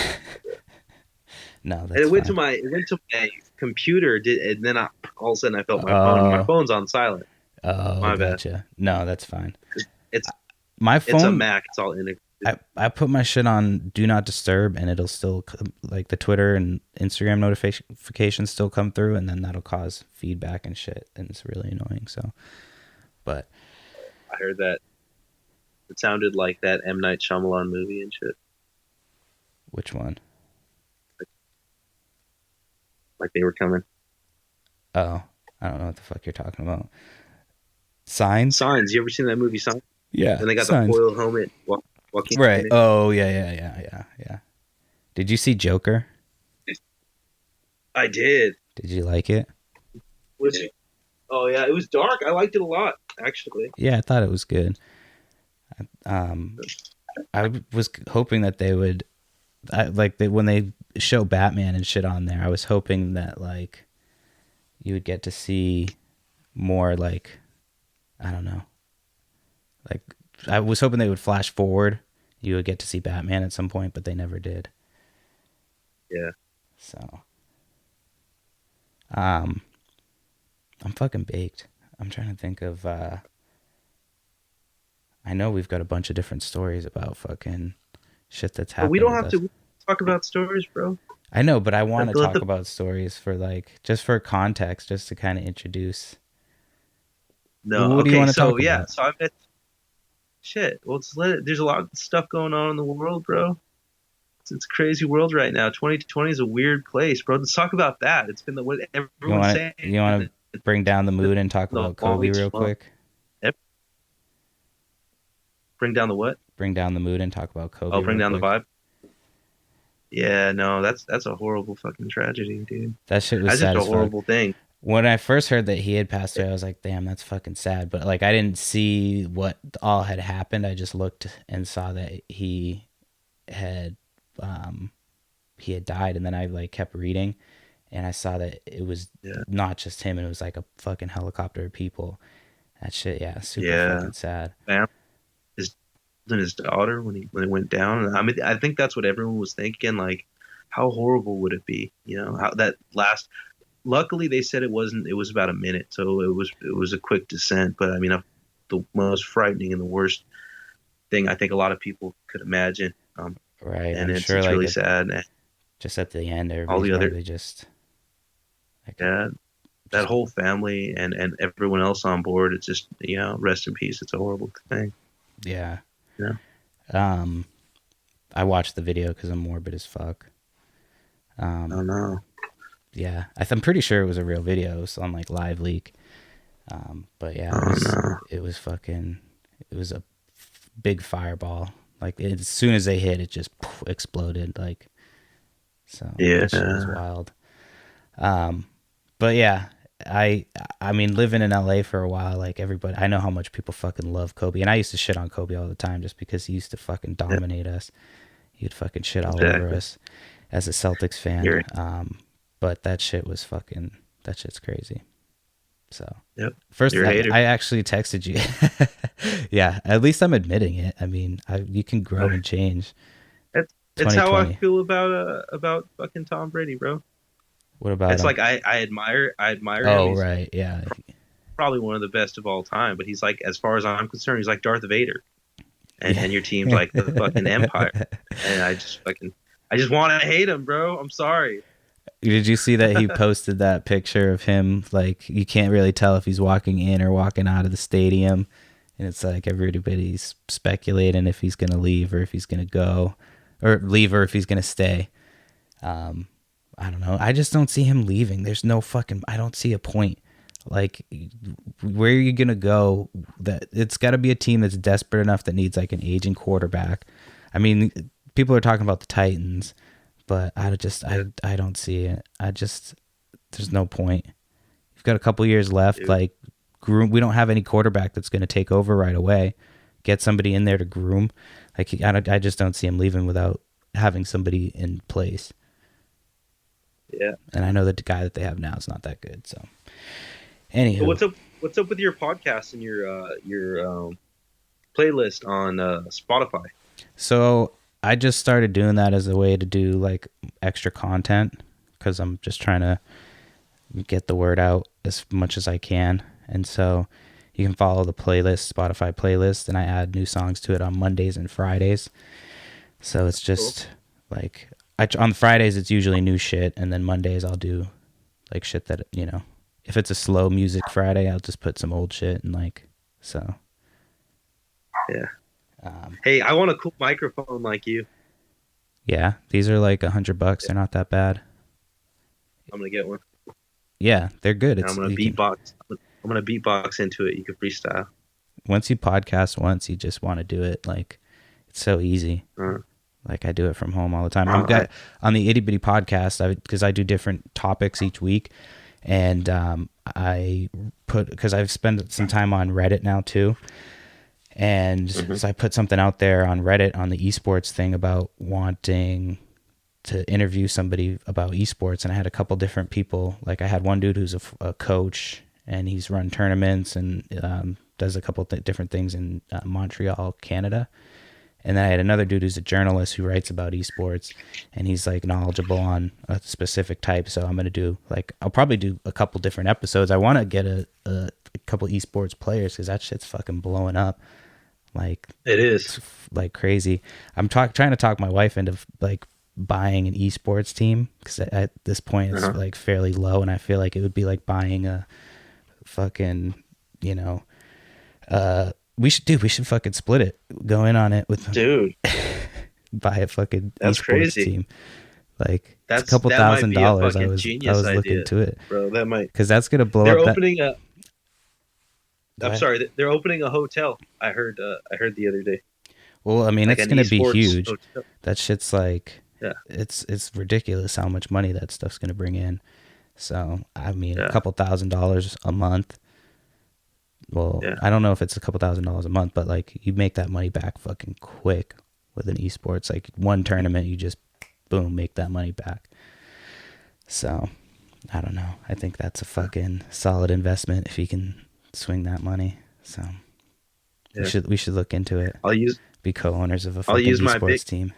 No, And that's fine. it went to my computer, and then all of a sudden I felt my phone. My Oh, phone's on silent. oh, My bad. gotcha. No, that's fine. It's My it's a phone, Mac. It's all integrated. I put my shit on do not disturb and it'll still like the Twitter and Instagram notifications still come through and then that'll cause feedback and shit and it's really annoying. So, but I heard that it sounded like that M Night Shyamalan movie and shit. which one? Like they were coming. Oh, I don't know what the fuck you're talking about. Signs? Signs. You ever seen that movie Signs? Yeah, And they got the signs. foil helmet. Joaquin Right. Phoenix. Oh, yeah. Did you see Joker? I did. Did you like it? Which, oh yeah, it was dark. I liked it a lot, actually. Yeah, I thought it was good. Um, I was hoping that they would, when they show Batman and shit on there. I was hoping that like you would get to see more like I don't know, like I was hoping they would flash forward. You would get to see Batman at some point, but they never did. Yeah. So, um, I'm fucking baked. I'm trying to think of. I know we've got a bunch of different stories about fucking shit that's But we happened don't with have us. to talk about stories, bro. I know, but I want to Let talk the about stories for like just for context, just to kind of introduce. No. What do you Okay, want to so talk yeah, about? so I met shit. Well, there's a lot of stuff going on in the world, bro. It's a crazy world right now. 2020 is a weird place, bro. Let's talk about that. It's been what You everyone's want saying. to you want to bring down the mood and talk The about Kobe real longest month. quick? Bring down the what? Bring down the mood and talk about Oh, Kobe bring real down the quick. vibe. Yeah, no, that's a horrible fucking tragedy, dude. That shit was That's just sad a as fuck. horrible thing. When I first heard that he had passed away, I was like, "Damn, that's fucking sad." But like, I didn't see what all had happened. I just looked and saw that had um he had died, and then I like kept reading, and I saw that it was Yeah, not just him, and it was like a fucking helicopter of people. That shit, yeah, super yeah. fucking sad. Man, his and his daughter when it went down. I mean, I think that's what everyone was thinking. Like, how horrible would it be? How that last. Luckily, they said it wasn't. It was about a minute, so it was a quick descent. But I mean, the most frightening and the worst thing I think a lot of people could imagine. Right. And I'm it's sure it's like really sad. And just at the end, all everybody's the other, probably just like yeah, that just whole family and everyone else on board. It's just rest in peace. It's a horrible thing. yeah. Yeah, Um, I watched the video because I'm morbid as fuck. I don't know. Yeah, I'm pretty sure it was a real video. It was on like Live Leak. But yeah, I don't know. it was fucking, it was a big fireball. Like as soon as they hit, it just poof, exploded. Like so, that shit was Yeah. wild. Um, but yeah, I I mean, living in LA for a while, like everybody, I know how much people fucking love Kobe, and I used to shit on Kobe all the time just because he used to fucking Yeah. dominate us. He'd fucking shit all over Exactly. us as a Celtics fan. You're. But that shit's crazy. So Yep. first, You're a hater. I actually texted you. Yeah, at least I'm admitting it. I mean, you can grow and change. It's how I 2020. feel about fucking Tom Brady, bro. What about It's him? like I admire him. Oh, He's right. Yeah. probably one of the best of all time. But he's like, as far as I'm concerned, he's like Darth Vader, Yeah. and your team's like the fucking Empire. And I just want to hate him, bro. I'm sorry. Did you see that he posted that picture of him? Like, you can't really tell if he's walking in or walking out of the stadium. And it's like everybody's speculating if he's going to leave or if he's going to go, or leave or if he's going to stay. Um, I don't know. I just don't see him leaving. There's no fucking, I don't see a point. Like, where are you going to go? That it's got to be a team that's desperate enough that needs like an aging quarterback. I mean, people are talking about the Titans, but Yeah, I don't see it. There's no point. You've got a couple years left. dude. Like, groom. We don't have any quarterback that's going to take over right away. Get somebody in there to groom. Like, I just don't see him leaving without having somebody in place. Yeah. And I know that the guy that they have now is not that good. So, But anywho, what's up with your podcast and your playlist on Spotify? so I just started doing that as a way to do like extra content because I'm just trying to get the word out as much as I can. And so you can follow the playlist, Spotify playlist, and I add new songs to it on Mondays and Fridays. So it's Cool. just like on Fridays it's usually new shit, and then Mondays I'll do like shit that if it's a slow music Friday, I'll just put some old shit and like so. Yeah. Um, Hey, I want a cool microphone like you. yeah, these are like $100. Yeah, They're not that bad. I'm gonna get one, Yeah, they're good. and I'm It's gonna you can beatbox. I'm gonna beatbox into it. You can freestyle. once you podcast once, you just want to do it. Like it's so easy. Uh, Like I do it from home all the time. I'm I, got on the Itty Bitty podcast because I do different topics each week, and I put because I've spent some time on Reddit now too, and mhm. so I put something out there on Reddit on the esports thing about wanting to interview somebody about esports, and I had a couple different people. Like I had one dude who's a coach, and he's run tournaments and does a couple different things in Montreal, Canada. And then I had another dude who's a journalist who writes about esports, and he's like knowledgeable on a specific type. So I'm gonna do like I'll probably do a couple different episodes. I want to get a couple esports players because that shit's fucking blowing up like It is. like crazy. I'm trying to talk my wife into like buying an esports team because at this point it's Uh-huh. like fairly low, and I feel like it would be like buying a fucking you know we should fucking split it, go in on it with Dude, buy a fucking that's esports crazy. team. Like it's a couple That might thousand be a dollars. fucking I genius was looking idea, to it bro. That might. because that's gonna blow They're up. That opening a. go I'm ahead. sorry. They're opening a hotel. I heard. I heard the other day, Well, I mean, like it's an gonna be esports huge. hotel. That shit's like Yeah. it's ridiculous how much money that stuff's gonna bring in. So I mean, a Yeah. couple $1,000s a month. Well, Yeah. I don't know if it's a couple $1,000s a month, but like you make that money back fucking quick with an esports. Like one tournament, you just boom make that money back. So I don't know. I think that's a fucking solid investment if you can swing that money. So Yeah. we should look into it. I'll use. Be co-owners of a I'll fucking use my esports team.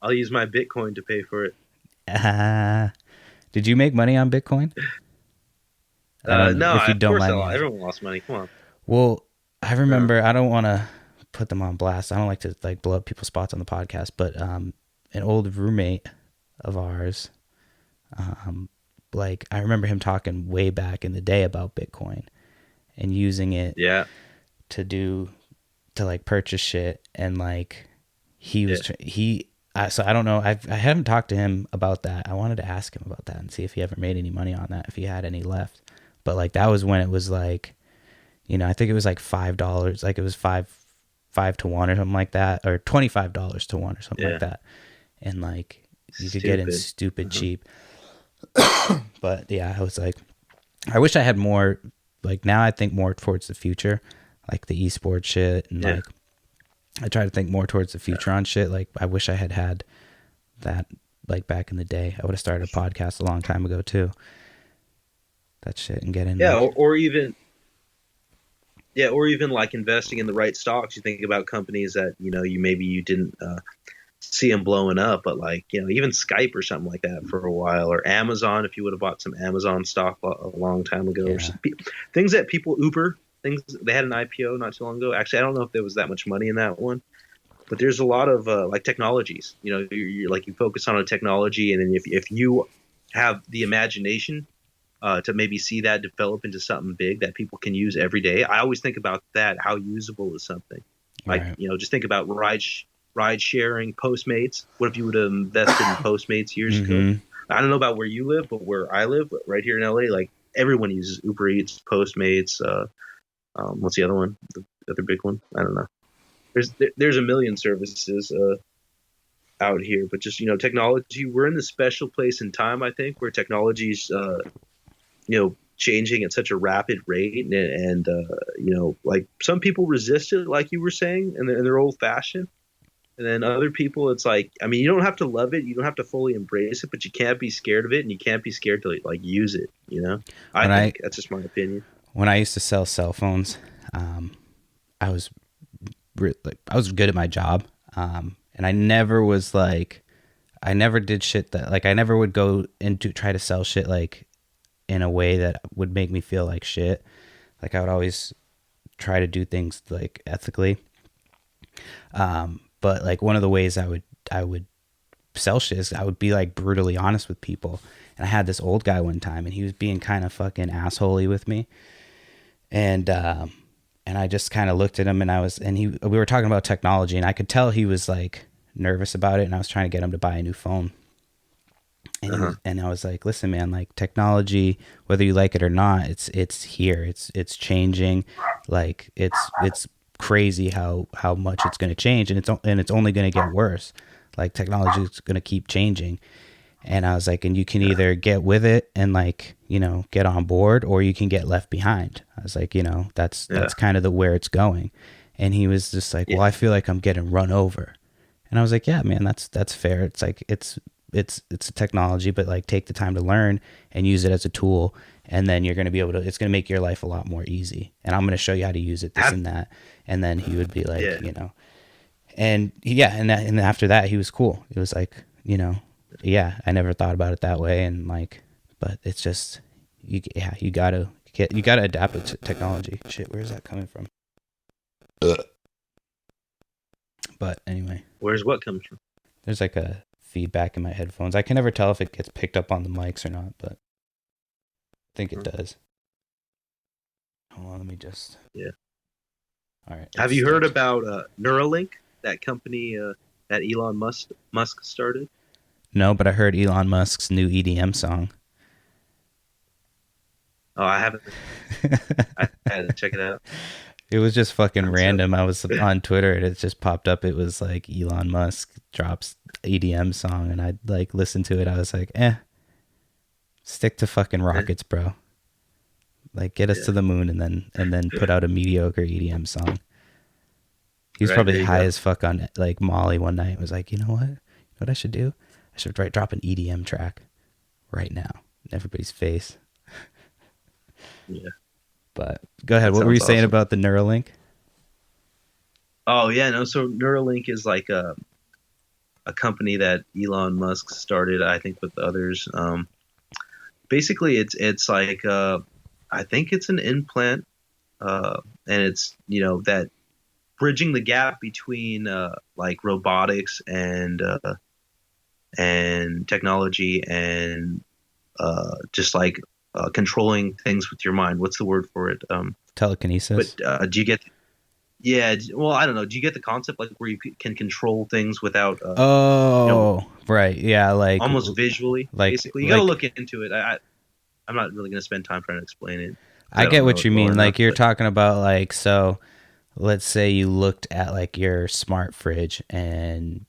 I'll use my Bitcoin to pay for it. Did you make money on Bitcoin? I don't know No, if you of don't course mind me asking. everyone lost money. Come on. Well, I Uh, remember I don't want to put them on blast. I don't like to like blow up people's spots on the podcast, but an old roommate of ours, um, like I remember him talking way back in the day about Bitcoin and using it yeah. to do to like purchase shit, and like he Yeah. was so I don't know. I haven't talked to him about that. I wanted to ask him about that and see if he ever made any money on that, if he had any left. But like that was when it was like, I think it was like $5. Like it was 5 to 1 or something like that, or $25 to 1 or something like Yeah. that. And like you could get in Stupid. stupid Uh-huh. cheap. But yeah, I was like, I wish I had more. Like now I think more towards the future, like the esports shit. And Yeah. like I try to think more towards the future on shit. Like I wish I had that like back in the day. I would have started a podcast a long time ago too. That shit and getting Yeah. like, Or even, yeah, or even like investing in the right stocks. You think about companies that, you didn't see them blowing up, but like, even Skype or something like that for a while, or Amazon, if you would have bought some Amazon stock a long time ago, or yeah, things that people, Uber, things, they had an IPO not too long ago. Actually, I don't know if there was that much money in that one, but there's a lot of like technologies, you're like, you focus on a technology, and then if you have the imagination to maybe see that develop into something big that people can use every day. I always think about that. How usable is something? Like, right. just think about ride sharing, Postmates. What if you would have invested in Postmates years ago? Mm-hmm. I don't know about where you live, but where I live, right here in LA, like everyone uses Uber Eats, Postmates. What's the other one? The other big one? I don't know. There's a million services out here, but just technology. We're in this special place in time, I think, where technology's changing at such a rapid rate, and like some people resist it, like you were saying, and they're old fashioned, and then other people, it's like, I mean, you don't have to love it, you don't have to fully embrace it, but you can't be scared of it, and you can't be scared to like use it. I When I think that's just my opinion. when I used to sell cell phones, I was like I was good at my job, and I never was like I never did shit that like I never would go into try to sell shit like in a way that would make me feel like shit. Like I would always try to do things like ethically. But like one of the ways I would sell shit is I would be like brutally honest with people. And I had this old guy one time, and he was being kind of fucking assholey with me. And I just kind of looked at him, and we were talking about technology, and I could tell he was like nervous about it, and I was trying to get him to buy a new phone. Uh-huh. And I was like, listen, man, like technology, whether you like it or not, it's here. It's changing. Like it's crazy how much it's going to change, and it's only going to get worse. Like technology is going to keep changing. And I was like, and you can Yeah. either get with it and like, get on board, or you can get left behind. I was like, Yeah. that's kind of the where it's going. And he was just like, Yeah. well, I feel like I'm getting run over. And I was like, yeah, man, that's fair. It's like it's a technology, but like take the time to learn and use it as a tool, and then you're going to be able to. It's going to make your life a lot more easy. And I'm going to show you how to use it, this Have, and that. And then he would be like, yeah. and yeah, and after that, he was cool. It was like, yeah, I never thought about it that way, and like, but it's just, you gotta adapt it to technology. Shit, where's that coming from? But anyway, Where's what comes from? there's like a feedback in my headphones. I can never tell if it gets picked up on the mics or not, but I think it does. Hold on, let me just. Yeah. All right. Have you heard about Neuralink, that company that Elon Musk started? No, but I heard Elon Musk's new EDM song. Oh, I haven't. I had to check it out. It was just fucking And so, random. I was on Twitter and it just popped up. It was like Elon Musk drops EDM song, and I like listened to it. I was like, stick to fucking eh, rockets, bro. Like get us yeah, to the moon, and then put out a mediocre EDM song. He was right probably there you high go. as fuck on like Molly one night. Was like, you know what? You know what I should do? I should drop an EDM track right now in everybody's face. Yeah, But go ahead. that What were you sounds saying awesome. about the Neuralink? Oh yeah, no. So Neuralink is like a company that Elon Musk started, I think, with others. Basically, it's like I think it's an implant, and it's that bridging the gap between like robotics and technology, and just like controlling things with your mind. What's the word for it? But Telekinesis. do you get? Yeah, well, I don't know. Do you get the concept, like where you can control things without, you know, Oh, right. Yeah, almost visually? Basically, you got to like look into it. I'm not really going to spend time trying to explain it because I I don't get know what it you well mean. enough. Like you're But talking about like so let's say you looked at like your smart fridge and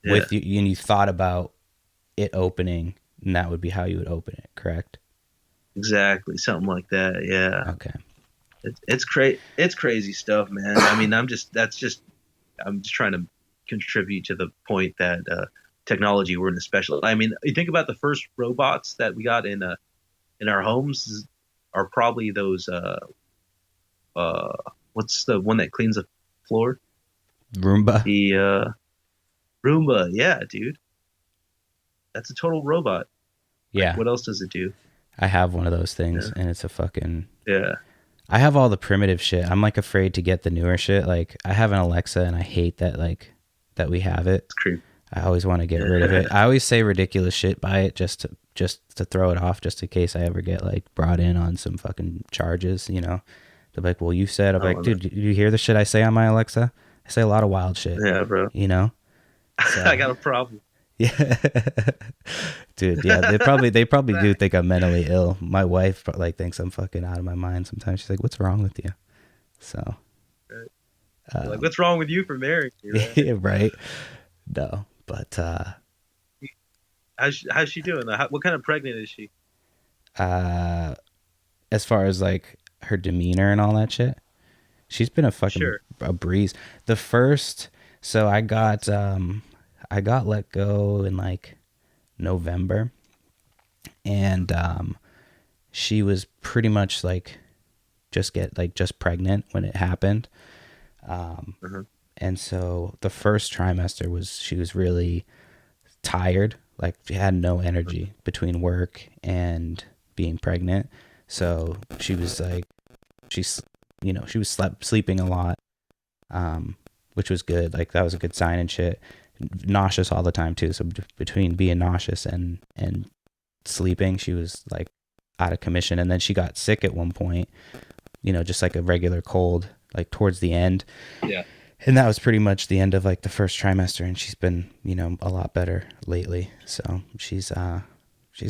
Yeah, with you and you thought about it opening, and that would be how you would open it, correct? exactly, something like that. Yeah, Okay. it's crazy stuff, man. I mean, I'm just trying to contribute to the point that technology we're in a special. I mean, you think about the first robots that we got in our homes are probably those uh what's the one that cleans the floor? Roomba. The Roomba. Yeah, dude, that's a total robot. Like, Yeah, what else does it do? I have one of those things, Yeah, and it's a fucking. yeah, I have all the primitive shit. I'm like afraid to get the newer shit. Like I have an Alexa, and I hate that that we have it. it's creepy. I always want to get rid of it. I always say ridiculous shit by it just to throw it off, just in case I ever get like brought in on some fucking charges. You know, they're like, "Well, you said." I'm like, Oh, "Dude, did you hear the shit I say on my Alexa? I say a lot of wild shit." yeah, bro. You know, I so got a problem. yeah, dude. Yeah, they probably do think I'm mentally ill. My wife like thinks I'm fucking out of my mind sometimes. She's like, "What's wrong with you?" So, Right? You're like, um, what's wrong with you for marrying me, right? yeah, right. No, but How's she doing? What kind of pregnant is she? uh, as far as like her demeanor and all that shit, she's been a fucking Sure. a breeze. The first, so I got let go in like November, and she was pretty much like just pregnant when it happened. Um, Uh-huh. and so the first trimester was she was really tired, like she had no energy between work and being pregnant. So she was like she's she was sleeping a lot, which was good. Like that was a good sign and shit. Nauseous all the time too. So between being nauseous and sleeping, she was like out of commission. And then she got sick at one point, just like a regular cold, like towards the end. Yeah. And that was pretty much the end of like the first trimester. And she's been, a lot better lately. So she's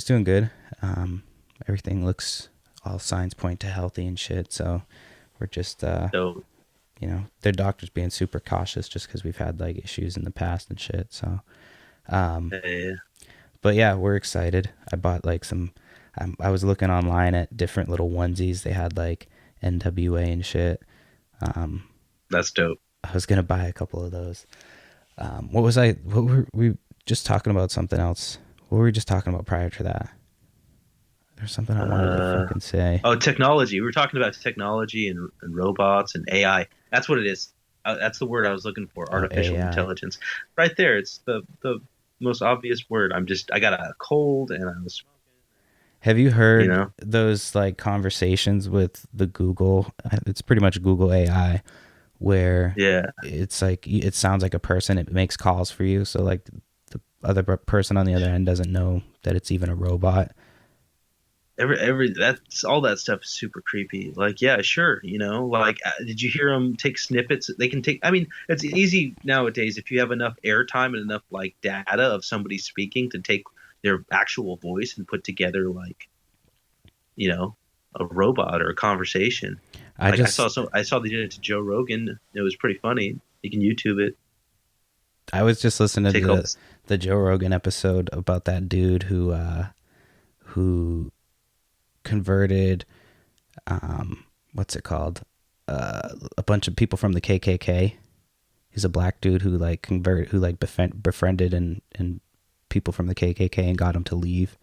doing good. Everything looks, all signs point to healthy and shit. So we're just, So, their doctors being super cautious just because we've had like issues in the past and shit. So, um, uh, but yeah, we're excited. I bought like I was looking online at different little onesies. They had like NWA and shit. Um, that's dope. I was gonna buy a couple of those. What were we just talking about? Something else? What were we just talking about prior to that? There's something I wanted to Uh, fucking say. oh, technology. We were talking about technology and robots and AI. That's what it is. That's the word I was looking for. Oh, Artificial AI. intelligence. Right there. It's the most obvious word. I got a cold and I was, Have you you heard know, those like conversations with the Google? It's pretty much Google AI, where yeah. it's like it sounds like a person. It makes calls for you, so like the other person on the other end doesn't know that it's even a robot. Every that's all that stuff is super creepy. Like, yeah, sure, like, did you hear them take snippets? They can take. I mean, it's easy nowadays if you have enough airtime and enough like data of somebody speaking to take their actual voice and put together like, you know, a robot or a conversation. I Like just I saw they did it to Joe Rogan. It was pretty funny. You can YouTube it. I was just listening to Take all the this. the Joe Rogan episode about that dude who converted what's it called, a bunch of people from the KKK. He's a black dude who like befriended and people from the KKK and got him to leave.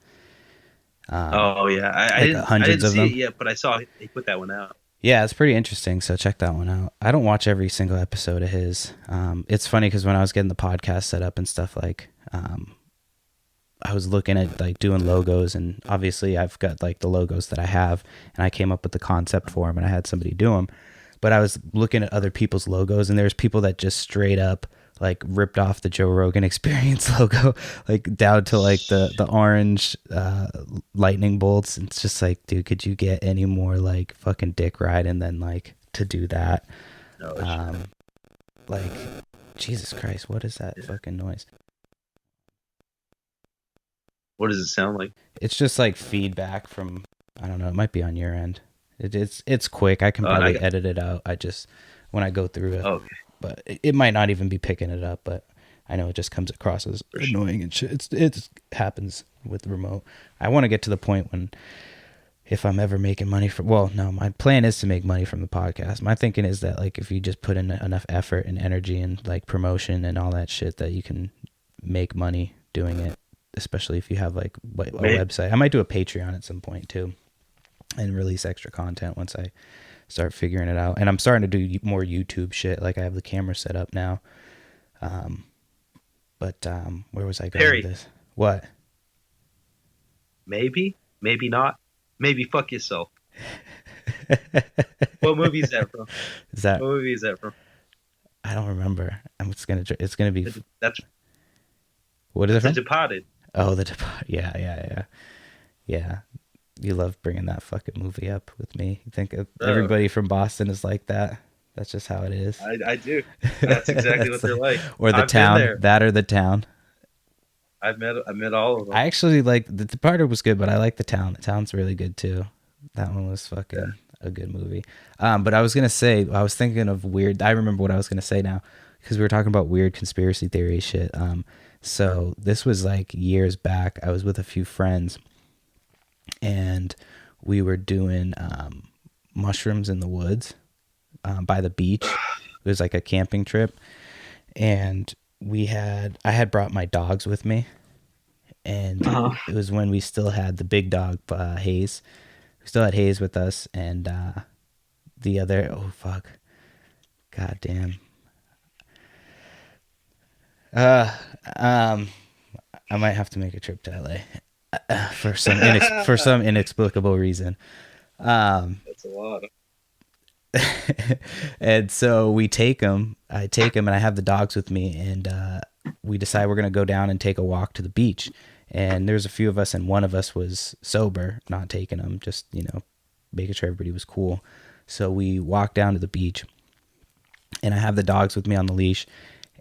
Oh yeah, Like I hundreds didn't of see it them. yet, but I saw he put that one out. Yeah, it's pretty interesting. So check that one out. I don't watch every single episode of his. It's funny because when I was getting the podcast set up and stuff, like, I was looking at like doing logos, and obviously I've got like the logos that I have, and I came up with the concept for them, and I had somebody do them. But I was looking at other people's logos, and there's people that just straight up like ripped off the Joe Rogan Experience logo, like down to like the orange lightning bolts. It's just like, dude, could you get any more like fucking dick riding than like to do that? No, Um, like, Jesus Christ, what is that yeah. fucking noise? What does it sound like? It's just like feedback from, I don't know, it might be on your end. It's quick. I can I probably got edit it out. when I go through it. Okay, But it might not even be picking it up, but I know it just comes across as for sure. annoying and shit. It happens with the remote. I want to get to the point when if I'm ever making money from, well, no, my plan is to make money from the podcast. My thinking is that like if you just put in enough effort and energy and like promotion and all that shit, that you can make money doing it. Especially if you have like a Maybe. website. I might do a Patreon at some point too, and release extra content once I start figuring it out. And I'm starting to do more YouTube shit. Like I have the camera set up now. But where was I going with Perry, this? What? maybe not. Maybe fuck yourself. What movie is that from? Is that? What movie is that from? I don't remember. It's gonna be. That's What is it The from? Departed. Oh, yeah. You love bringing that fucking movie up with me. You think Oh, everybody from Boston is like that? That's just how it is. I do. That's exactly what That's they're like. or the I've been town. there. That or the town. I met all of them. I actually like the Departed was good, but I like the town. The town's really good too. That one was Yeah. fucking a good movie. But I was gonna say I was thinking of weird. I remember what I was gonna say now because we were talking about weird conspiracy theory shit. So this was like years back. I was with a few friends, and we were doing mushrooms in the woods by the beach. It was like a camping trip, and I had brought my dogs with me, and Uh-huh. it was when we still had the big dog Hayes. We still had Hayes with us, and the other oh fuck, god damn. Uh, um, I might have to make a trip to LA for for some inexplicable reason. Um, That's a lot. and so we take him. I take him, and I have the dogs with me, and we decide we're gonna go down and take a walk to the beach. And there's a few of us, and one of us was sober, not taking him, just making sure everybody was cool. So we walk down to the beach, and I have the dogs with me on the leash.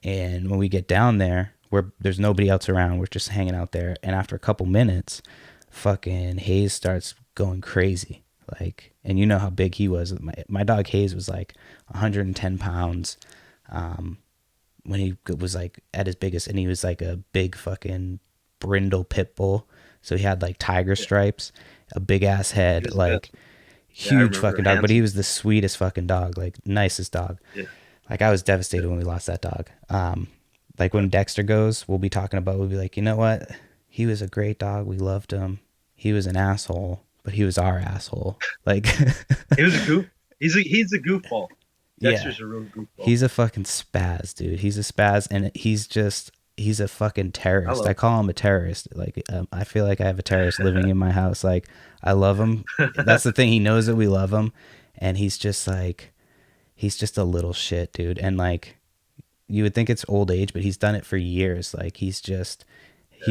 And when we get down there, there's nobody else around. We're just hanging out there. And after a couple minutes, fucking Hayes starts going crazy. Like, and you know how big he was. My dog Hayes was like 110 pounds when he was like at his biggest, and he was like a big fucking brindle pit bull. So he had like tiger stripes, a big ass He head, was the best. like Yeah, I huge remember. fucking dog. But he Handsome. was the sweetest fucking dog, like nicest dog. Yeah. Like I was devastated when we lost that dog. Like when Dexter goes, we'll be like, you know what? He was a great dog. We loved him. He was an asshole, but he was our asshole. Like, He was a goof. He's a goofball. yeah, Dexter's a real goofball. he's a fucking spaz, dude. He's a spaz, and he's a fucking I terrorist. I love call him a terrorist. Like, I feel like I have a terrorist living in my house. Like, I love him. him. That's the thing. He knows that we love him, and he's just like, he's just a little shit, dude. And like, you would think it's old age, but he's done it for years. Like he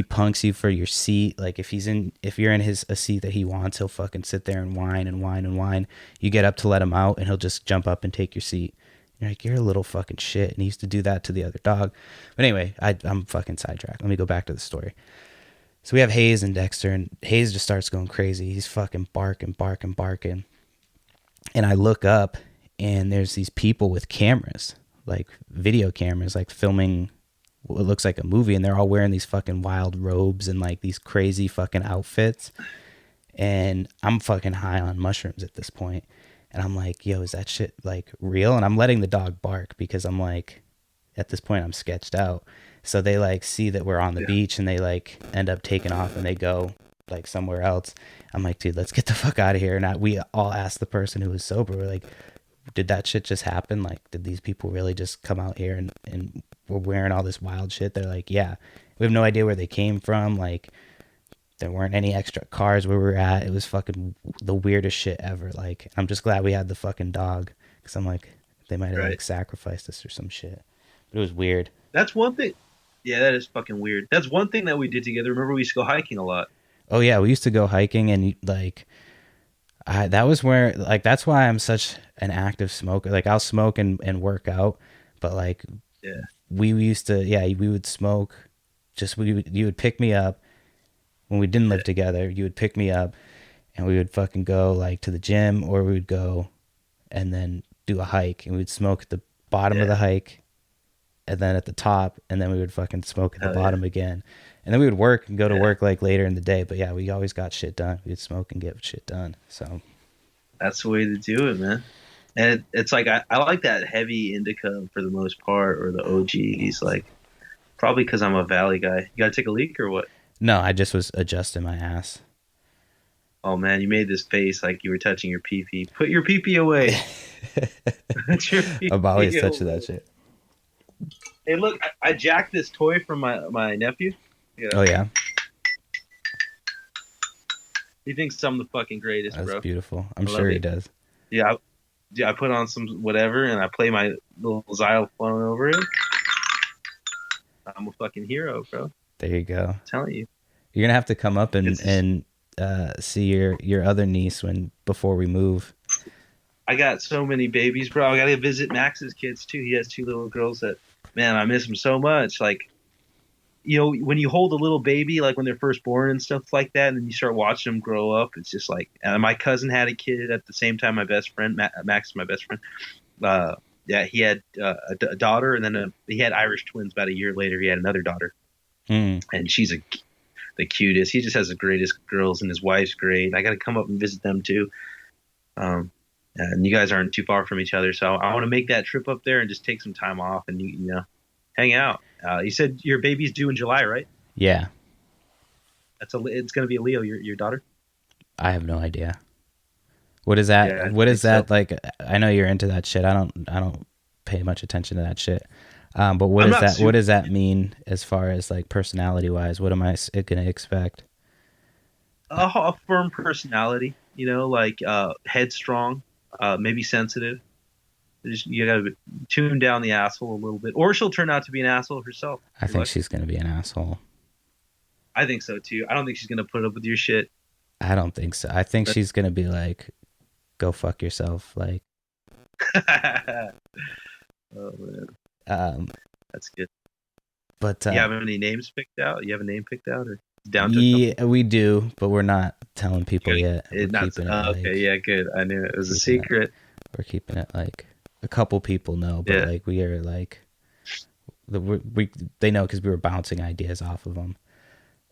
punks you for your seat. Like if you're in a seat that he wants, he'll fucking sit there and whine and whine and whine. You get up to let him out, and he'll just jump up and take your seat. You're like, you're a little fucking shit. And he used to do that to the other dog. But anyway, I'm fucking sidetracked. Let me go back to the story. So we have Hayes and Dexter, and Hayes just starts going crazy. He's fucking barking. And I look up, and there's these people with cameras, like video cameras, like filming what looks like a movie, and they're all wearing these fucking wild robes and like these crazy fucking outfits. And I'm fucking high on mushrooms at this point. And I'm like, yo, is that shit like real? And I'm letting the dog bark because I'm like, at this point, I'm sketched out. So they like see that we're on the Yeah. beach, and they like end up taking off, and they go like somewhere else. I'm like, dude, let's get the fuck out of here. And we all asked the person who was sober, we're like, did that shit just happen? Like, did these people really just come out here and were wearing all this wild shit? They're like, yeah, we have no idea where they came from. Like, there weren't any extra cars where we were at. It was fucking the weirdest shit ever. Like, I'm just glad we had the fucking dog, because I'm like, they might have Right. like sacrificed us or some shit. But it was weird. That's one thing. Yeah, that is fucking weird. That's one thing that we did together. Remember, we used to go hiking a lot. Oh yeah, we used to go hiking, and like, that was where, like, that's why I'm such an active smoker. Like, I'll smoke and work out, but like, Yeah. we used to, yeah, we would smoke. You would pick me up when we didn't live together. You would pick me up, and we would fucking go like to the gym, or we would go and then do a hike, and we'd smoke at the bottom of Yeah. the hike, and then at the top, and then we would fucking smoke at the Hell yeah. bottom again, and then we would work and go to Yeah. work like later in the day. But yeah, we always got shit done. We'd smoke and get shit done. So That's the way to do it, man. And it's like I like that heavy indica for the most part, or the OGs. Like probably because I'm a Valley guy. You gotta take a leak or what? no, I just was adjusting my ass. Oh man, you made this face like you were touching your pee pee. Put your pee pee away. Put your pee I'm always pee touching that away. shit. Hey, look, I jacked this toy from my nephew. Yeah, Oh yeah, he thinks I'm the fucking greatest, that's bro. beautiful. I'm I love sure he it. does. Yeah, I put on some whatever and I play my little xylophone over it. I'm a fucking hero, bro. I'm There you go. telling you. You're gonna have to come up and It's just, see your other niece when before we move. I got so many babies, bro. I gotta visit Max's kids too. He has two little girls that, man, I miss them so much. Like, you know, when you hold a little baby, like when they're first born and stuff like that, and then you start watching them grow up, it's just like, my cousin had a kid at the same time. My best friend, Max is my best friend. Uh, yeah, he had a daughter, and then he had Irish twins. About a year later, he had another daughter, Mm. and she's the cutest. He just has the greatest girls, and his wife's great. I got to come up and visit them too. Um, and you guys aren't too far from each other, so I want to make that trip up there and just take some time off and you know hang out. You said your baby's due in July, right? Yeah, It's going to be a Leo, your daughter. I have no idea. What is that? Yeah, I What think is so. that like? I know you're into that shit. I don't pay much attention to that shit. But what I'm is not that? What super does that mean as far as like personality wise? What am I gonna expect? a firm personality, you know, like headstrong, maybe sensitive. You got to tune down the asshole a little bit, or she'll turn out to be an asshole herself. I You're think lucky. she's gonna be an asshole. I think so too. I don't think she's going to put up with your shit. I don't think so. I think But she's gonna be like, go fuck yourself. Like, oh man, um, that's good. but You have any names picked out? You have a name picked out, or down to a couple? yeah, we do, but we're not telling people Good. yet. We're Not keeping it okay. like Yeah, good. I knew it was a keeping it. secret. We're keeping it like a couple people know, but Yeah, like we are like we they know because we were bouncing ideas off of them.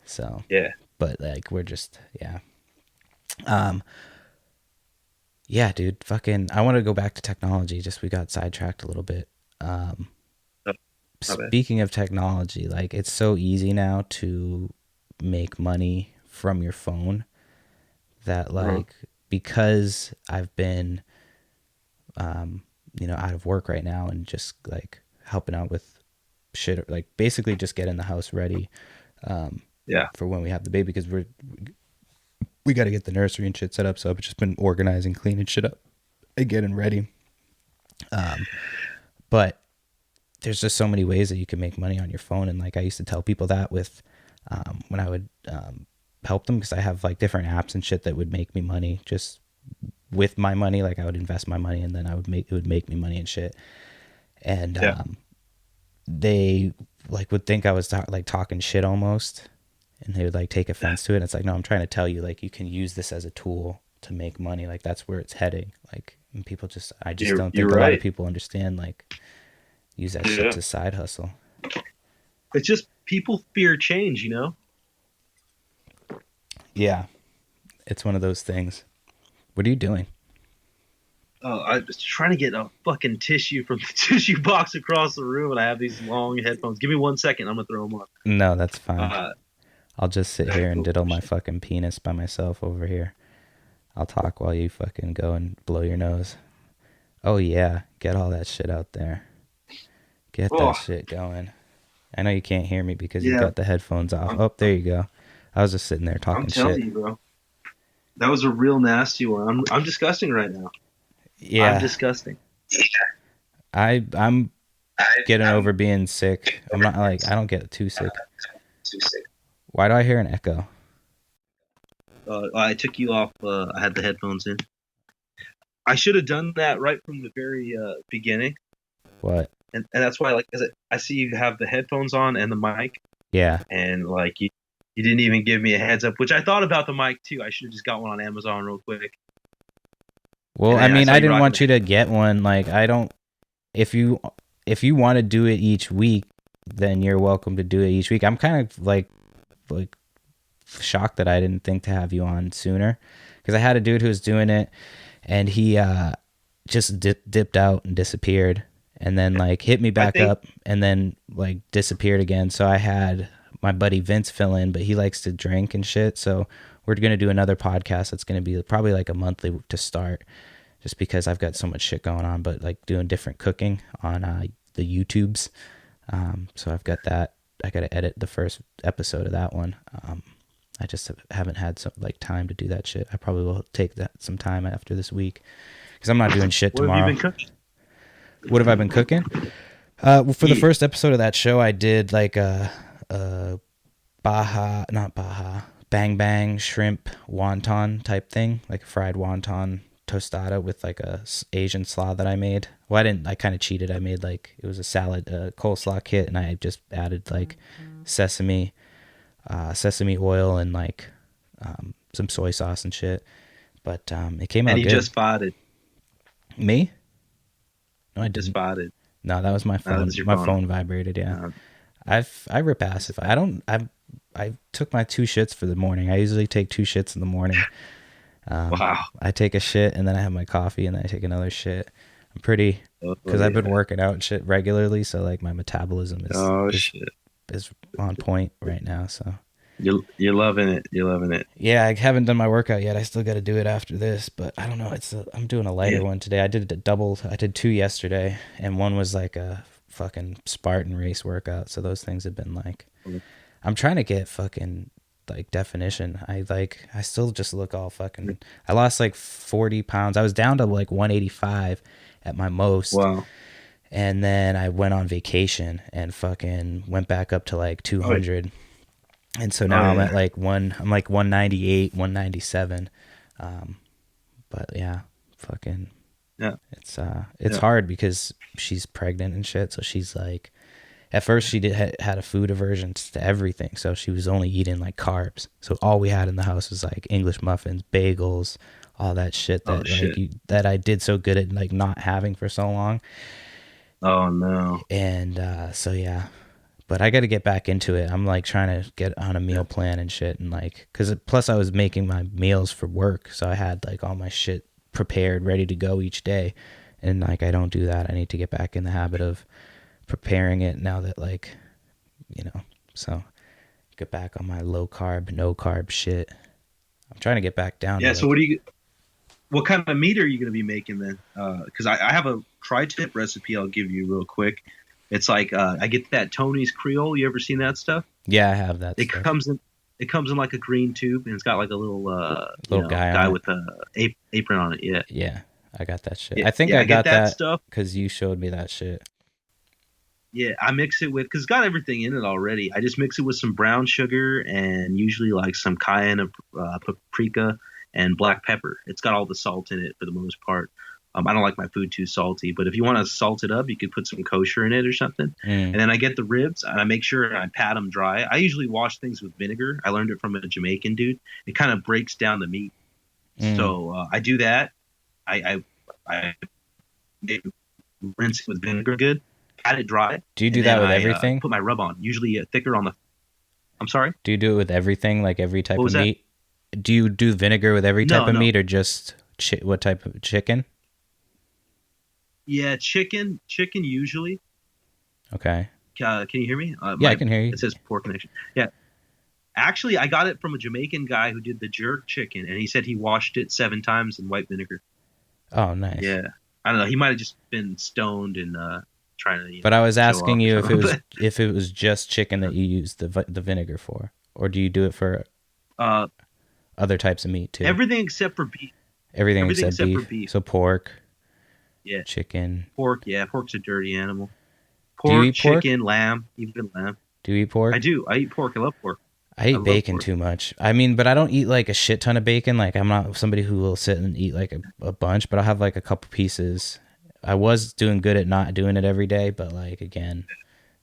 So, yeah. but like we're just yeah, um, yeah, dude. Fucking, I want to go back to technology. Just we got sidetracked a little bit. Um, Oh, my bad. Speaking of technology, like it's so easy now to make money from your phone that Uh-huh. like because I've been out of work right now and just like helping out with shit, like basically just getting the house ready Yeah, for when we have the baby because we got to get the nursery and shit set up. So I've just been organizing, cleaning shit up, and getting ready. But there's just so many ways that you can make money on your phone, and like I used to tell people that with when I would help them because I have like different apps and shit that would make me money just with my money. Like I would invest my money and then it would make me money and shit. And yeah. they like would think I was talking shit almost, and they would like take offense to it. And it's like, no, I'm trying to tell you, like you can use this as a tool to make money. Like that's where it's heading. Like, and I just don't You're think a lot of right. people understand. Like, use that shit Yeah. to side hustle. It's just people fear change, you know. Yeah, it's one of those things. What are you doing? Oh, I was trying to get a fucking tissue from the tissue box across the room, and I have these long headphones. Give me 1 second. I'm gonna throw them on. No, that's fine. Uh, I'll just sit here and oh, diddle my shit. fucking penis by myself over here. I'll talk while you fucking go and blow your nose. Oh yeah, get all that shit out there. Get that Oh, shit going. I know you can't hear me because you've yeah. got the headphones off. I'm, Oh, there you go. I was just sitting there I'm talking telling shit. you, bro. That was a real nasty one. I'm disgusting right now. I'm Yeah, disgusting. I'm I, getting I'm over being sick. I'm not like I don't get too sick. too sick. Why do I hear an echo? I took you off. I had the headphones in. I should have done that right from the very beginning, What? and that's why, like, 'cause I see you have the headphones on and the mic, Yeah. and like you didn't even give me a heads up, which I thought about the mic too. I should have just got one on Amazon real quick. Well, And I I mean, saw I you didn't rocking want you the. to get one. Like, I don't. If you want to do it each week, then you're welcome to do it each week. I'm kind of like shocked that I didn't think to have you on sooner, because I had a dude who was doing it, and he just dipped out and disappeared, and then like hit me I back think. up, and then like disappeared again. So I had my buddy Vince fill in, but he likes to drink and shit. So we're gonna do another podcast that's gonna be probably like a monthly to start, just because I've got so much shit going on. But like doing different cooking on the YouTubes. So I've got that. I got to edit the first episode of that one. I just haven't had some like time to do that shit. I probably will take that some time after this week, because I'm not doing shit What have you tomorrow. been cooking? What have I been cooking? Well, for the Yeah. first episode of that show, I did like a not Baja, bang bang shrimp wonton type thing, like a fried wonton tostada with like a Asian slaw that I made. Well, I didn't. I kind of cheated. I made like it was a salad, coleslaw kit, and I just added like sesame, sesame oil, and like some soy sauce and shit. But it came And out you good. just spotted. Me? No, I Just didn't. spotted. No, that was my That phone. was your My phone. phone vibrated. Yeah. Uh, I rip ass if I don't. I took my 2 shits for the morning. I usually take 2 shits in the morning. wow. I take a shit and then I have my coffee and then I take another shit. I'm pretty, Oh because I've been yeah. working out and shit regularly, so like my metabolism is Oh is shit. is on point right now. So You're loving it. You're loving it. yeah, I haven't done my workout yet. I still got to do it after this, but I don't know. I'm doing a Yeah. lighter one today. I did a double. I did 2 yesterday, and one was like a fucking Spartan race workout. So those things have been like, I'm trying to get fucking like definition. I still just look all fucking. I lost like 40 pounds. I was down to like 185 at my most, Wow. and then I went on vacation and fucking went back up to like Oh, 200. And so oh now I'm yeah. at like I'm like 198, 197. But yeah, fucking Yeah. it's Yeah. hard because she's pregnant and shit. So she's like, at first she had a food aversion to everything. So she was only eating like carbs. So all we had in the house was like English muffins, bagels, all that shit Oh that like shit. that I did so good at like not having for so long. Oh no. And so yeah, but I got to get back into it. I'm like trying to get on a Yeah. meal plan and shit, and like, cause plus I was making my meals for work, so I had like all my shit prepared, ready to go each day, and like I don't do that. I need to get back in the habit of preparing it now that like, you know, so get back on my low carb, no carb shit. I'm trying to get back down to Yeah. So like, what kind of meat are you going to be making then? Because I have a tri-tip recipe I'll give you real quick. It's like I get that Tony's Creole. You ever seen that stuff? yeah, I have that It stuff. comes in it comes in like a green tube and it's got like a little Little guy on guy it. with a apron on it. Yeah. Yeah, I got that shit. Yeah. I think Yeah. I I get got that that stuff. because you showed me that shit. Yeah, I mix it with because it's got everything in it already. I just mix it with some brown sugar and usually like some cayenne, paprika, and black pepper. It's got all the salt in it for the most part. I don't like my food too salty, but if you want to salt it up, you could put some kosher in it or something. Mm, And then I get the ribs and I make sure I pat them dry. I usually wash things with vinegar. I learned it from a Jamaican dude. It kind of breaks down the meat. mm. So I do that. I rinse it with vinegar good, pat it dry, Do you do and that then with I everything? put my rub on. Usually thicker on the. I'm sorry. Do you do it with everything, like every type What of was that? meat? Do you do vinegar with every type No, of no. meat, or just what type of chicken? Yeah, chicken. Chicken usually. Okay. Can you hear me? Yeah, I can hear you. It says poor connection. Yeah. Actually, I got it from a Jamaican guy who did the jerk chicken, and he said he washed it 7 times in white vinegar. Oh, nice. Yeah. I don't know. He might have just been stoned and trying to, But I was show asking off or you something. if it was just chicken that you use the vinegar for, or do you do it for uh, other types of meat too? everything except for beef. Everything Everything except except for beef. beef. So pork, Yeah. chicken. Pork. Yeah. Pork's a dirty animal. Do you Pork, eat pork? chicken, lamb, even lamb. Do you eat pork? I do. I eat pork. I love pork. I I eat love bacon pork. too much. I mean, but I don't eat like a shit ton of bacon. Like I'm not somebody who will sit and eat like a bunch, but I'll have like a couple pieces. I was doing good at not doing it every day, but like again,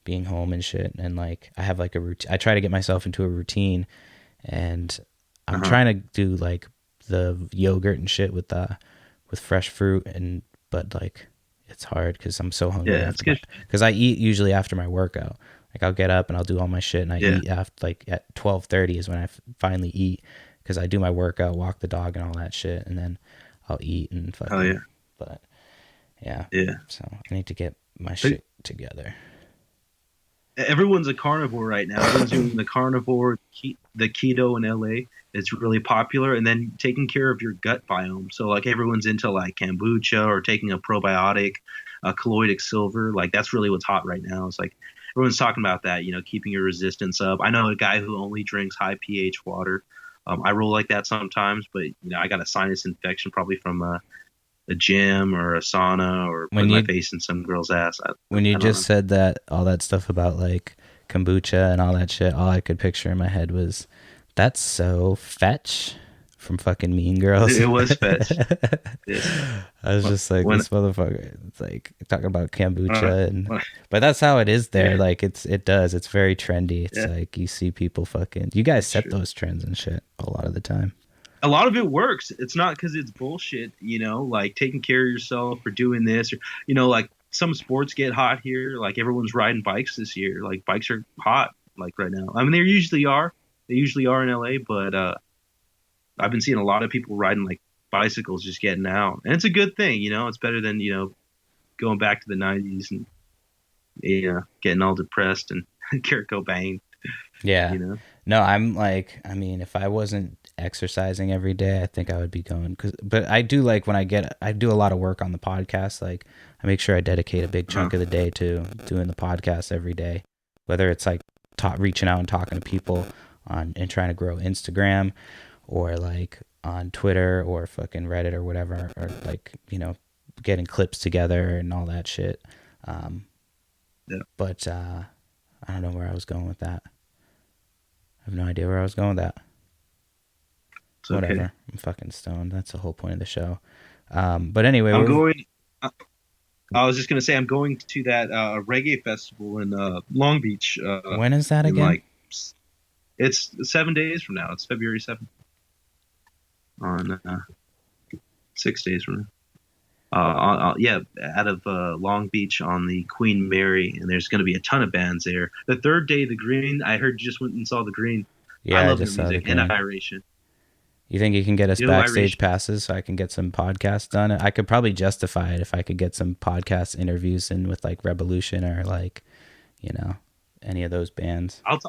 being home and shit, and like I have like a routine. I try to get myself into a routine, and I'm Uh-huh. trying to do like the yogurt and shit with with fresh fruit, and but like it's hard because I'm so hungry Yeah, it's after my, good. because I eat usually after my workout. Like I'll get up and I'll do all my shit and I Yeah. eat after like at 12:30 is when I finally eat, because I do my workout, walk the dog and all that shit, and then I'll eat and Oh fucking. yeah. But yeah, Yeah. so I need to get my But shit together. everyone's a carnivore right now. Everyone's doing the carnivore, the keto in LA. It's really popular, and then taking care of your gut biome. So like everyone's into like kombucha or taking a probiotic, colloidal silver. Like that's really what's hot right now. It's like everyone's talking about that. Keeping your resistance up. I know a guy who only drinks high pH water. I roll like that sometimes, but I got a sinus infection probably from a gym or a sauna or When putting my you face in some girl's ass. when you I don't just know. said that, all that stuff about like kombucha and all that shit, all I could picture in my head was, that's so fetch from fucking Mean Girls. It was fetch. Yeah. I was just like, When this motherfucker, it's like talking about uh, kombucha, and when- but that's how it is there. yeah, Like it's very trendy. It's yeah, like you see people fucking, you guys it's set true. those trends and shit a lot of the time. A lot of it works. It's not because it's bullshit, like taking care of yourself or doing this or like some sports get hot here. Like everyone's riding bikes this year. Like bikes are hot like right now. I mean, they usually are. They usually are in LA, but I've been seeing a lot of people riding like bicycles just getting out, and it's a good thing. It's better than going back to the '90s and getting all depressed and Kurt Cobain. Yeah. You know. No, I'm like, I mean, if I wasn't exercising every day, I think I would be going. But I do like when I do a lot of work on the podcast. Like, I make sure I dedicate a big Uh, chunk of the day to doing the podcast every day, whether it's like reaching out and talking to people on and trying to grow Instagram, or like on Twitter or fucking Reddit or whatever, or like, getting clips together and all that shit. Um, yeah, but I don't know where I was going with that. I have no idea where I was going with that. it's okay. Whatever. I'm fucking stoned. That's the whole point of the show. But anyway, I'm going. I was just gonna say I'm going to that reggae festival in Long Beach when is that in again? like it's 7 days from now. It's February 7th on 6 days from now. Yeah, out of Long Beach on the Queen Mary, and there's going to be a ton of bands there. The third day, the Green. I heard you just went and saw the Green. I Yeah, I love their just saw the music and green. Iration. You think you can get us You know who backstage Iration? passes so I can get some podcasts done? I could probably justify it if I could get some podcast interviews in with like Revolution or like, you know, any of those bands. I'll t-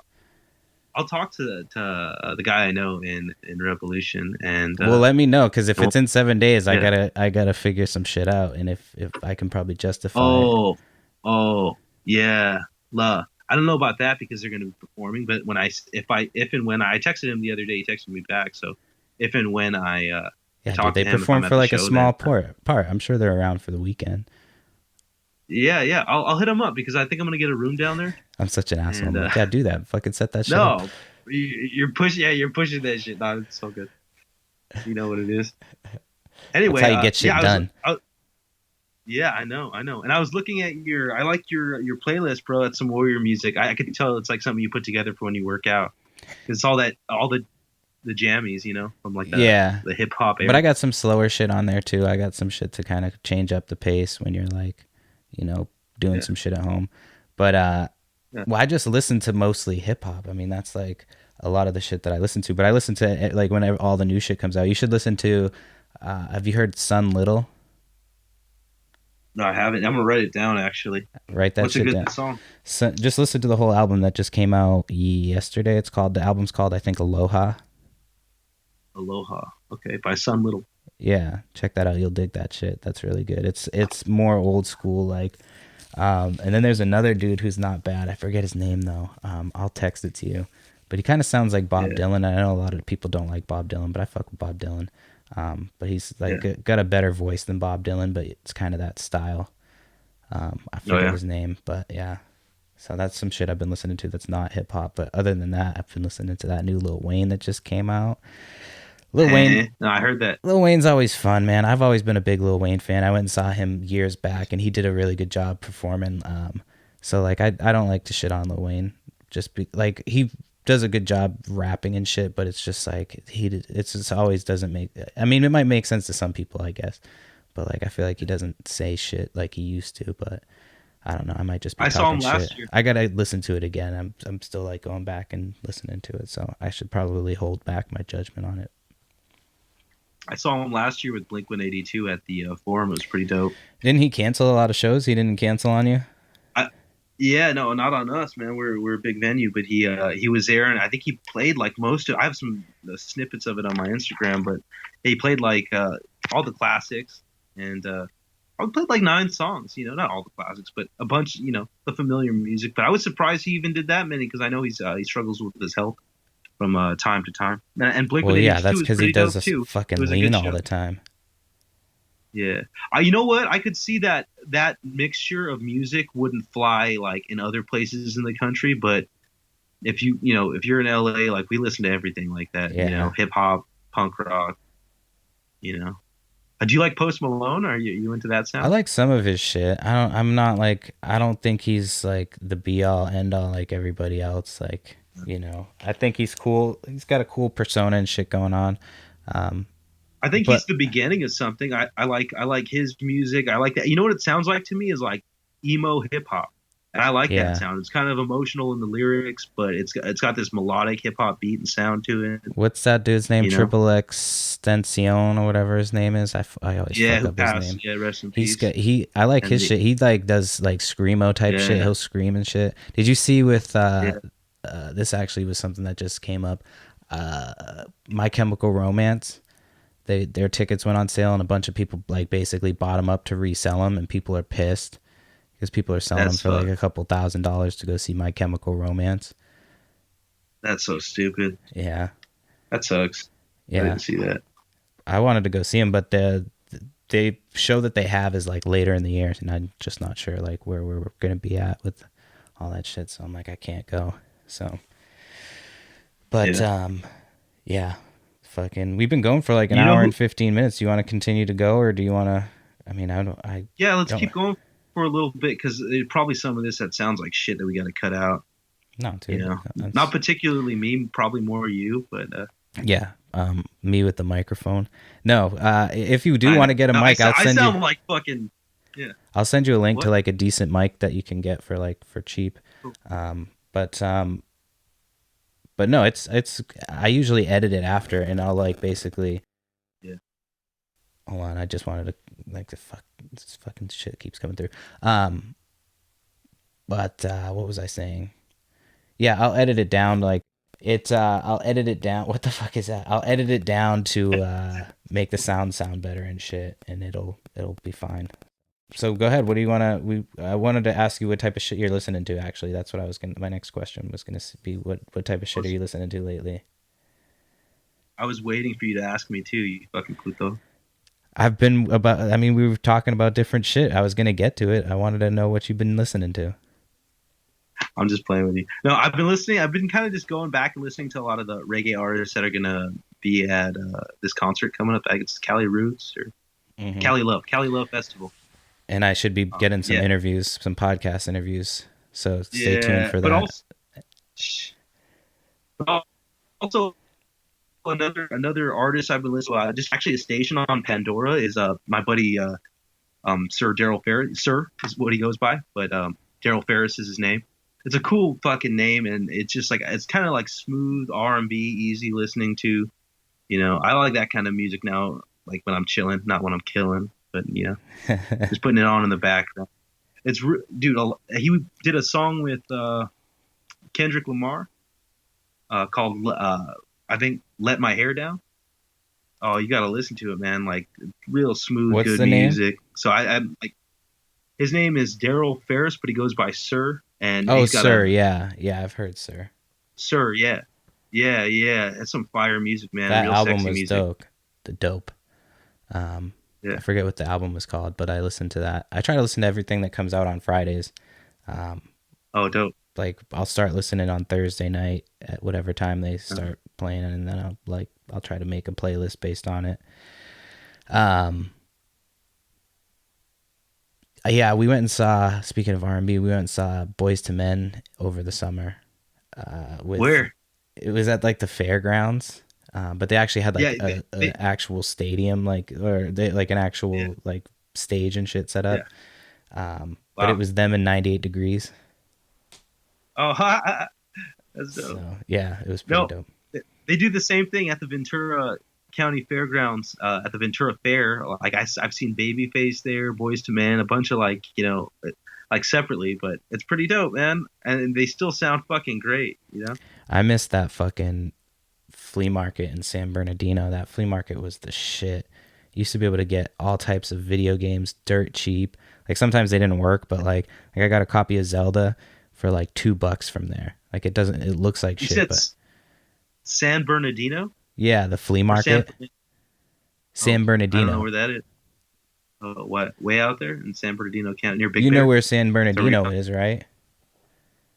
I'll talk to the guy I know in Revolution, and Well, let me know, because if well, it's in 7 days, yeah. I gotta figure some shit out, and if I can probably justify it. Oh, oh, yeah. I don't know about that because they're going to be performing. But if and when I texted him the other day, he texted me back. So if and when I Yeah, dude, talk they to him, if perform I'm at for the like a show, small then part. I'm sure they're around for the weekend. yeah, yeah, I'll hit him up because I think I'm going to get a room down there. I'm such an asshole. And I'm like, yeah, do that. Fucking set that shit up. no, you're pushing. Yeah, you're pushing that shit. No, it's so good. You know what it is. That's Anyway, how you get yeah, shit done. yeah, I know. And I was looking at I like your playlist, bro. It's some Warrior music. I could tell it's like something you put together for when you work out. It's all the jammies, from like Yeah, the hip hop but I era. got some slower shit on there too. I got some shit to kind of change up the pace when you're like, doing Yeah, some shit at home. But yeah. well, I just listen to mostly hip hop. I mean, that's like a lot of the shit that I listen to. But I listen to like whenever all the new shit comes out. You should listen to. Have you heard Sun Little? No, I haven't. I'm gonna write it down actually. Write that What's a shit good down. song? So just listen to the whole album that just came out yesterday. The album's called, I think, Aloha. Aloha. Okay, by Sun Little. Yeah, check that out. You'll dig that shit. That's really good. It's more old school, like. And then there's another dude who's not bad. I forget his name though. I'll text it to you. But he kind of sounds like Bob Yeah, Dylan. I know a lot of people don't like Bob Dylan, but I fuck with Bob Dylan. But he's like yeah. got a better voice than Bob Dylan, but it's kind of that style. I Oh forget yeah. his name, but yeah. So that's some shit I've been listening to that's not hip hop. But other than that, I've been listening to that new Lil Wayne that just came out. Lil Wayne, No, I heard that. Lil Wayne's always fun, man. I've always been a big Lil Wayne fan. I went and saw him years back, and he did a really good job performing. So like I don't like to shit on Lil Wayne. Like he does a good job rapping and shit, but it's just like it's just always doesn't make. I mean, it might make sense to some people, I guess, but like I feel like he doesn't say shit like he used to. But I don't know. I might just be I saw talking him shit. last year. I gotta listen to it again. I'm still like going back and listening to it, so I should probably hold back my judgment on it. I saw him last year with Blink 182 at the Forum. It was pretty dope. Didn't he cancel a lot of shows? He didn't cancel on you? I, yeah, no, not on us, man. We're a big venue, but he was there, and I think he played like most of. I have some snippets of it on my Instagram, but he played like all the classics, and I played like 9 songs. You know, not all the classics, but a bunch. You know, the familiar music. But I was surprised he even did that many because I know he struggles with his health from time to time. And Blink Well, yeah, 182 that's is because he pretty does dope this too. It fucking was a lean good all show. the time. Yeah. You know what? I could see that mixture of music wouldn't fly like in other places in the country, but if you're in LA, like we listen to everything like that, Yeah. hip hop, punk rock, you know. Do you like Post Malone? Are you into that I sound? like some of his shit. I'm not like, I don't think he's like the be all end all like everybody else. Like, I think he's cool. He's got a cool persona and shit going on. Um, I think he's but the beginning of something. I like his music. I like that. You know what it sounds like to me is like emo hip hop. And I like that yeah, sound. It's kind of emotional in the lyrics, but it's got this melodic hip hop beat and sound to it, what's that dude's name? you know. Triple Extension or whatever his name is. I always Yeah, fuck who up his passed? name. Yeah, rest in He's peace. got, I like And his shit. He like does like screamo type shit. yeah, He'll scream and shit. Did you see with yeah, this actually was something that just came up. My Chemical Romance. Their tickets went on sale and a bunch of people like basically bought them up to resell them, and people are pissed because people are selling them that's for like fucked. a couple $1,000 to go see My Chemical Romance. That's so stupid. Yeah, That sucks. I yeah. didn't see that. I wanted to go see them, but the show that they have is like later in the year, and I'm just not sure like where we're gonna be at with all that shit. So I'm like, I can't go. So, but Yeah, yeah, fucking. We've been going for like an you know hour and who? 15 minutes. You want to continue to go, or do you want to? I mean, I don't. I Yeah, let's don't. keep going for a little bit because probably some of this that sounds like shit that we got to cut out. No, You dude. know, not That's particularly me, probably more you, but yeah. Me with the microphone. No. If you do I want know. to get a No, mic, I'll I send you. sound like fucking yeah. I'll send you a link to What? like a decent mic that you can get for like for cheap. Cool. But no, it's. I usually edit it after, and I'll like basically. Yeah. Hold on, I just wanted to like the fuck. This fucking shit keeps coming through. Um, but what was I saying? Yeah, I'll edit it down like it's I'll edit it down. What the fuck is that? I'll edit it down to make the sound better and shit, and it'll be fine. So go ahead. What do you want to I wanted to ask you what type of shit you're listening to actually. That's what I was going to my next question was going to be what type of I shit are was, you listening to lately? I was waiting for you to ask me too. You fucking Pluto. I've been about I mean we were talking about different shit. I was going to get to it. I wanted to know what you've been listening to. I'm just playing with you. No, I've been listening. I've been kind of just going back and listening to a lot of the reggae artists that are gonna be at this concert coming up. I guess it's Cali Roots or Mhm. Cali Love Festival. And I should be getting some Yeah, interviews, some podcast interviews. So stay tuned yeah, for but that. also another artist I've been listening to, just actually a station on Pandora is my buddy Sir Daryl Ferris. Sir is what he goes by, but Daryl Ferris is his name. It's a cool fucking name, and it's just like it's kind of like smooth R&B, easy listening to. I like that kind of music now, like when I'm chilling, not when I'm killing, but just putting it on in the background. Dude, he did a song with Kendrick Lamar called I think "Let My Hair Down." Oh, you got to listen to it, man. Like real smooth, What's good the name? music. So I'm like, his name is Daryl Ferris, but he goes by Sir, and Oh, he's got Sir. a Yeah. Yeah, I've heard Sir. Sir. Yeah, yeah, yeah. That's some fire music, man. That Real album sexy was music. dope. The dope. Um, Yeah. I forget what the album was called, but I listened to that. I try to listen to everything that comes out on Fridays. Um, Oh, dope. like I'll start listening on Thursday night at whatever time they Uh, start playing, and then I'll try to make a playlist based on it. Um, yeah, we went and saw. Speaking of R&B, we went and saw Boys to Men over the summer. With where? it was at like the fairgrounds. But they actually had like Yeah, a actual stadium, like, or they like an yeah, actual like stage and shit set yeah. up. But it Wow. was them in 98 degrees. Oh, that's dope. So yeah, it was pretty No, dope. they do the same thing at the Ventura County Fairgrounds, at the Ventura Fair. Like I've seen Babyface there, Boys to Men, a bunch of like, like separately, but it's pretty dope, man. And they still sound fucking great, you know? I missed that fucking flea market in San Bernardino. That flea market was the shit. Used to be able to get all types of video games dirt cheap. Like sometimes they didn't work, but like I got a copy of Zelda for like $2 from there. Like it looks like You shit, said but San Bernardino yeah, the flea or San? market, Oh, San I don't know Bernardino. where that is. What? Way out there in San Bernardino County near Big You know Bear? where San Is that where you're Bernardino talking? is, right?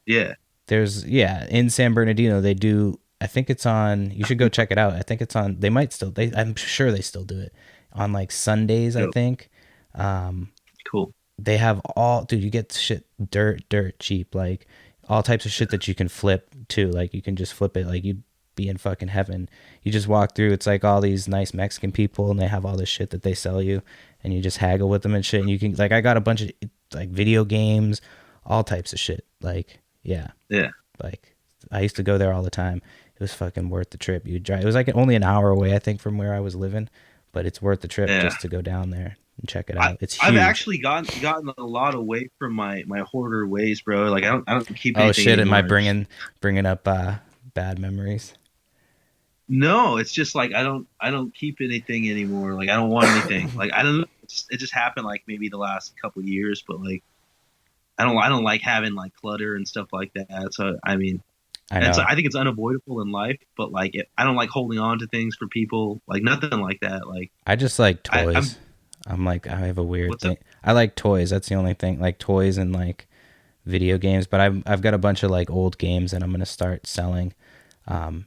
Yeah. There's yeah, in San Bernardino they do. I think it's on. You should go check it out. I think it's on. They might still. I'm sure they still do it on like Sundays. I Dope. think. Um, Cool. they have all. Dude, you get shit dirt cheap. Like all types of shit that you can flip too. Like you can just flip it. Like you'd be in fucking heaven. You just walk through. It's like all these nice Mexican people, and they have all this shit that they sell you, and you just haggle with them and shit. And you can like I got a bunch of like video games, all types of shit. Like yeah. Yeah. Like I used to go there all the time. It was fucking worth the trip. You drive. It was like only an hour away, I think, from where I was living, but it's worth the trip Yeah. just to go down there and check it I out. It's I've huge. actually gotten a lot away from my hoarder ways, bro. Like I don't keep Oh anything shit! Am I anymore. I just bringing up bad memories? no, it's just like I don't keep anything anymore. Like I don't want anything. Like I don't know. It just happened like maybe the last couple years, but like I don't like having like clutter and stuff like that. So I mean, I and so know. I think it's unavoidable in life, but like I don't like holding on to things for people. Like nothing like that. Like I just like I'm toys. I'm like I have a weird what's up? thing. I like toys. That's the only thing. Like toys and like video games. But I've got a bunch of like old games that I'm gonna start selling. Um,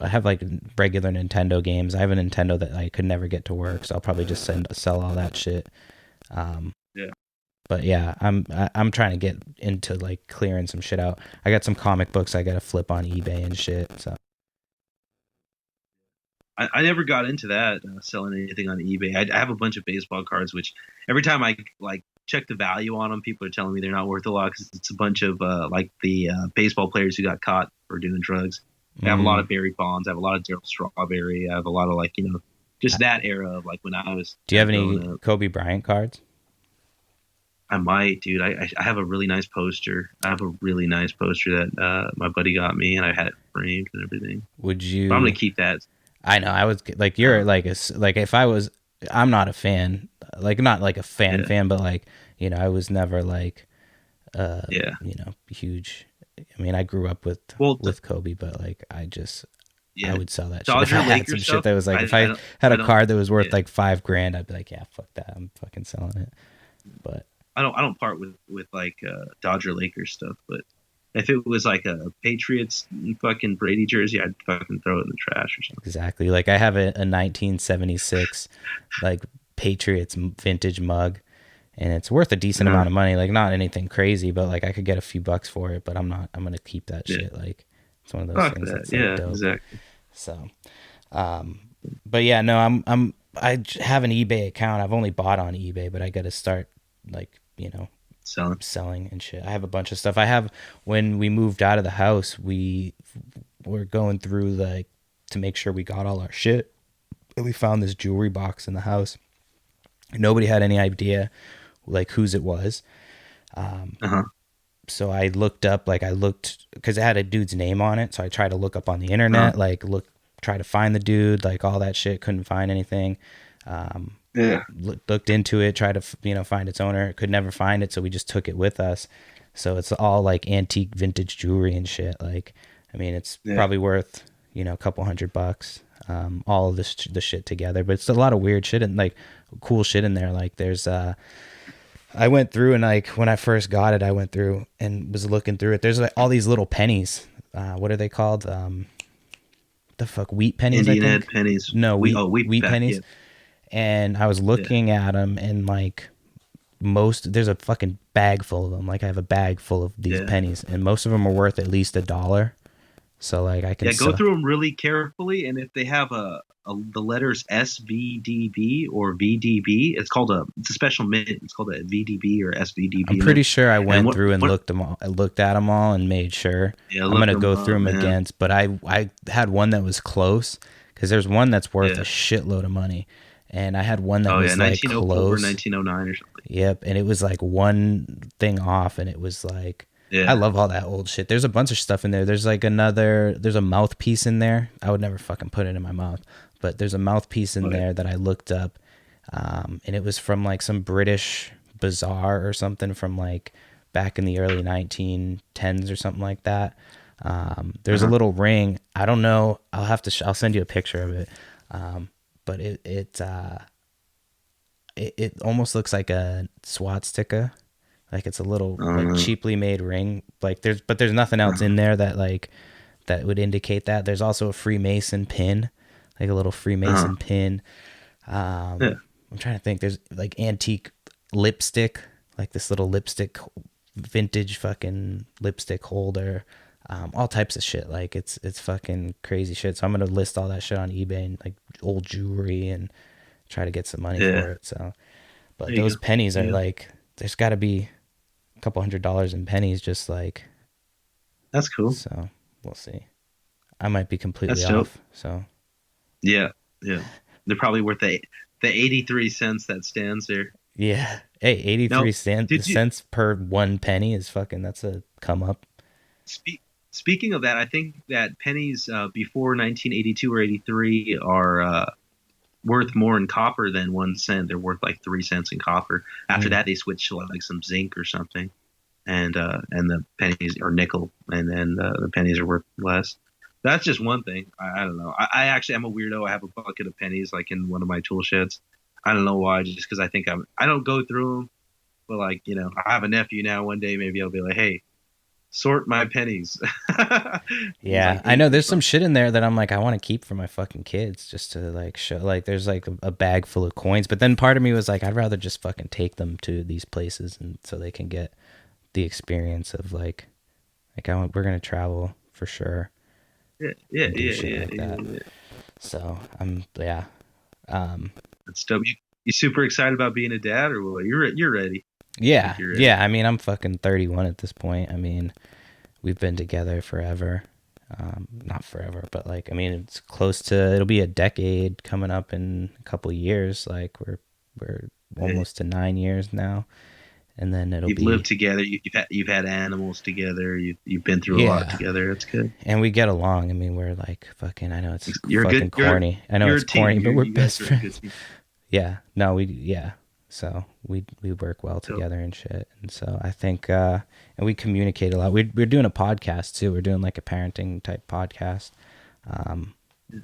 I have like regular Nintendo games. I have a Nintendo that I could never get to work, so I'll probably just sell all that shit. Um, Yeah. but yeah, I'm trying to get into like clearing some shit out. I got some comic books I got to flip on eBay and shit. So I never got into that, selling anything on eBay. I have a bunch of baseball cards, which every time I like check the value on them, people are telling me they're not worth a lot because it's a bunch of like the baseball players who got caught for doing drugs. I have a lot mm, of Barry Bonds. I have a lot of Daryl Strawberry. I have a lot of like just that era of like when I was do you have any growing up. Kobe Bryant cards? I might, dude. I have a really nice poster. I have a really nice poster that my buddy got me, and I had it framed and everything. Would But I'm gonna you? keep that. I know I was like you're Uh, like like if I was, I'm not a fan, like not like a yeah, fan, but like I was never like uh yeah. huge. I mean, I grew up Well, with Kobe, but like I yeah. would sell that shit if I Dodger had Laker some shit stuff. that was like I if I I don't had I a don't. card that was worth Yeah, like 5 grand, I'd be like, yeah, fuck that, I'm fucking selling it. But I don't part with like Dodger Lakers stuff. But if it was like a Patriots fucking Brady jersey, I'd fucking throw it in the trash or something. exactly, like I have a 1976 like Patriots vintage mug, and it's worth a decent Uh, amount of money. Like not anything crazy, but like I could get a few bucks for it. But I'm gonna keep that yeah, shit. Like it's one of those fuck things that. that's like Yeah, dope. exactly. So, but yeah, no, have an eBay account. I've only bought on eBay, but I got to start like Selling. selling and shit. I have a bunch of stuff. I have when we moved out of the house, we were going through like to make sure we got all our shit. And we found this jewelry box in the house. Nobody had any idea like whose it was. Uh-huh. So I looked up, like I looked because it had a dude's name on it. So I tried to look up on the Uh-huh. internet, like try to find the dude, like all that shit. Couldn't find anything. Yeah. Looked into it, tried to find its owner, could never find it, so we just took it with us. So it's all like antique vintage jewelry and shit. Like I mean it's Yeah. probably worth a couple $100, all of this the shit together, but it's a lot of weird shit and like cool shit in there. Like there's I went through and like when I first got it, I went through and was looking through it. There's like all these little pennies. What are they called? The fuck, wheat pennies, I Indian Ed think. pennies. No, We wheat back. Yeah. pennies. And I was Yeah. looking at them and like there's a fucking bag full of them. Like I have a bag full of these Yeah. pennies and most of them are worth at least $1. So like I can Yeah, go sell. through them really carefully, and if they have the letters SVDB or VDB, it's a special mint. It's called a VDB or I'm SVDB pretty mint. sure I And went through and looked them all. I looked at them all and made sure. yeah, I'm look gonna them go through up, them man. again, but I had one that was close because there's one that's worth a Yeah. shitload of money, and I had one that Oh yeah, was like 1904, close. 1909 or something. Yep, and it was like one thing off, and it was like I Yeah. love all that old shit. There's a bunch of stuff in there. There's a mouthpiece in there. I would never fucking put it in my mouth, but there's a mouthpiece in Oh yeah. there that I looked up, and it was from like some British bazaar or something from like back in the early 1910s or something like that. There's a Uh-huh. little ring. I don't know. I'll send you a picture of it. But it almost looks like a swastika. Like it's a little like Uh, cheaply made ring. Like there's nothing else uh, in there that like that would indicate that. There's also a Freemason pin, like a little uh, Freemason pin. yeah. I'm trying to think. There's like antique lipstick, like this little lipstick, vintage fucking lipstick holder. All types of shit. Like it's fucking crazy shit. So I'm gonna list all that shit on eBay and like old jewelry and try to get some money Yeah. for it. So, but There you those go. pennies There are you go. like, there's got to be a couple $100 in pennies, just like, That's cool. so we'll see. I might be completely That's dope. off. So, Yeah. Yeah. They're probably worth the 83 cents that stands there. yeah. Hey, 83 Now, did you cents per one penny is fucking, that's a come up. speak speaking of that, I think that pennies before 1982 or 83 are worth more in copper than 1 cent. They're worth like 3 cents in copper. After Mm. that, they switched to like some zinc or something, and the pennies or nickel, and then the pennies are worth less. That's just one thing. I don't know. I actually am a weirdo. I have a bucket of pennies like in one of my tool sheds. I don't know why, just because I think I don't go through them, but like I have a nephew now. One day maybe I'll be like, hey, sort my pennies. He's Yeah, like I eight know or there's some something. shit in there that I'm like, I want to keep for my fucking kids just to like show, like, there's like a bag full of coins. But then part of me was like, I'd rather just fucking take them to these places and so they can get the experience of we're going to travel for sure Yeah, yeah, and do yeah, shit yeah, like yeah, that. yeah. So yeah. Um, That's dope. You super excited about being a dad, or what? You're ready. I think yeah, you're ready. yeah. I mean, I'm fucking 31 at this point. I mean, we've been together forever. Not forever, but like, I mean, it's close to, it'll be a decade coming up in a couple years. Like we're Yeah. almost to 9 years now. And then it'll You've lived be, together. You've had animals together. You've been through a lot yeah. together. That's good. And we get along. I mean, we're like fucking, I know it's You're a fucking good. corny. I know You're it's a team. corny, but we're You guys best are a good friends. team. Yeah. No, yeah. So we work well So together and shit. And so I think and we communicate a lot. We're doing a podcast too. We're doing like a parenting type podcast. Um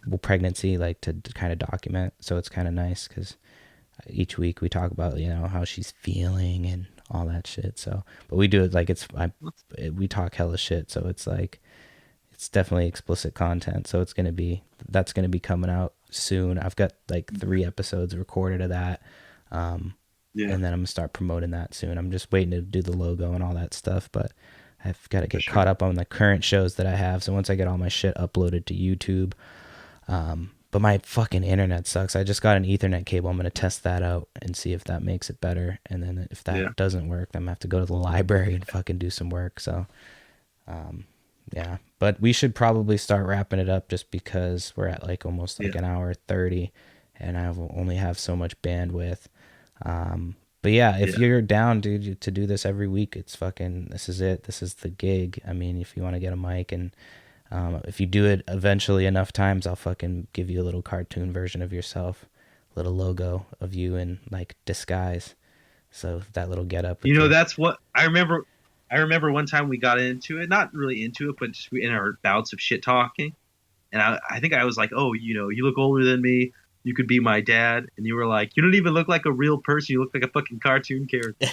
well, pregnancy, like to kind of document. So it's kind of nice cuz each week we talk about, how she's feeling and all that shit. So, but we do it like we talk hella shit, so it's like it's definitely explicit content. So that's gonna be coming out soon. I've got like 3 episodes recorded of that, yeah, and then I'm gonna start promoting that soon. I'm just waiting to do the logo and all that stuff, but I've got to for get caught sure. up on the current shows that I have. So once I get all my shit uploaded to YouTube, but my fucking internet sucks. I just got an Ethernet cable. I'm gonna test that out and see if that makes it better. And then if Yeah, that doesn't work, then I'm gonna have to go to the library and fucking do some work. So yeah, but we should probably start wrapping it up just because we're at like almost like yeah, an hour 30, and I only have so much bandwidth. But yeah, if yeah. you're down, dude, to do this every week, it's fucking, this is it. This is the gig. I mean, if you want to get a mic and if you do it eventually enough times, I'll fucking give you a little cartoon version of yourself, little logo of you in like disguise. So that little get up with your, That's what I remember. I remember one time we got into it, not really into it, but just in our bouts of shit talking. And I think I was like, oh, you look older than me. You could be my dad. And you were like, you don't even look like a real person. You look like a fucking cartoon character.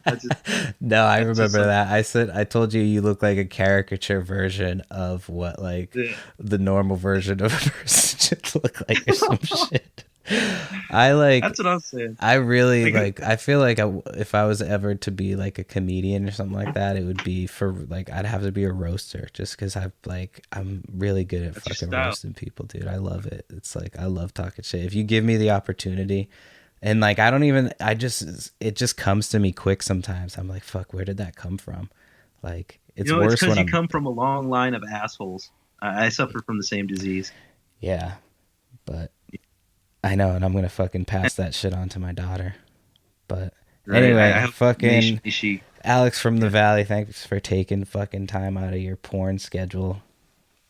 That's just, no, I that's just remember like, that. I told you you look like a caricature version of what like yeah, the normal version of a person should look like or some shit. I like. That's what I'm saying. I really Like, like. I feel like if I was ever to be like a comedian or something like that, it would be for like I'd have to be a roaster, just because I'm really good at that's your fucking style. roasting people, dude. I love it. It's like I love talking shit. If you give me the opportunity, and like I don't even. I just it just comes to me quick sometimes. I'm like, fuck, where did that come from? Like You it's know, it's worse because when you I'm. come from a long line of assholes. I suffer from the same disease. Yeah, but I know, and I'm gonna fucking pass that shit on to my daughter. But Right? I anyway, hope fucking she. Alex from the Yeah, Valley, thanks for taking fucking time out of your porn schedule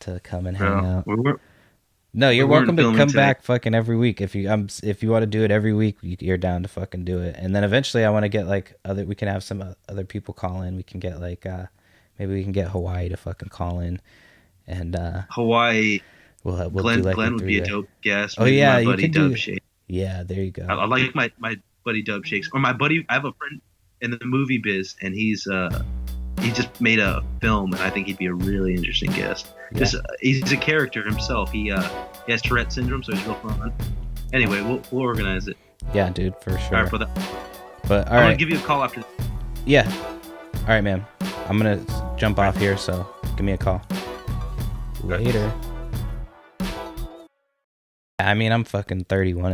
to come and hang bro. out. We weren't No, we you're weren't welcome to filming come today. back fucking every week if you want to do it every week, you're down to fucking do it. And then eventually, I want to get like other we can have some other people call in. We can get like maybe we can get Hawaii to fucking call in, and Hawaii. we'll do Glenn like a Glenn would be a 3-way. dope guest. Oh Maybe yeah, my you buddy could Dub do. Shake. Yeah, there you go. I like my buddy Dub Shakes or my buddy. I have a friend in the movie biz, and he just made a film, and I think he'd be a really interesting guest. Yeah. Just he's a character himself. He has Tourette syndrome, so he's real fun. Anyway, we'll organize it. Yeah, dude, for All sure. right, brother. But all I'm right. gonna give you a call after. Yeah. All right, man. I'm going to jump off here, so give me a call. Later. I mean, I'm fucking 31.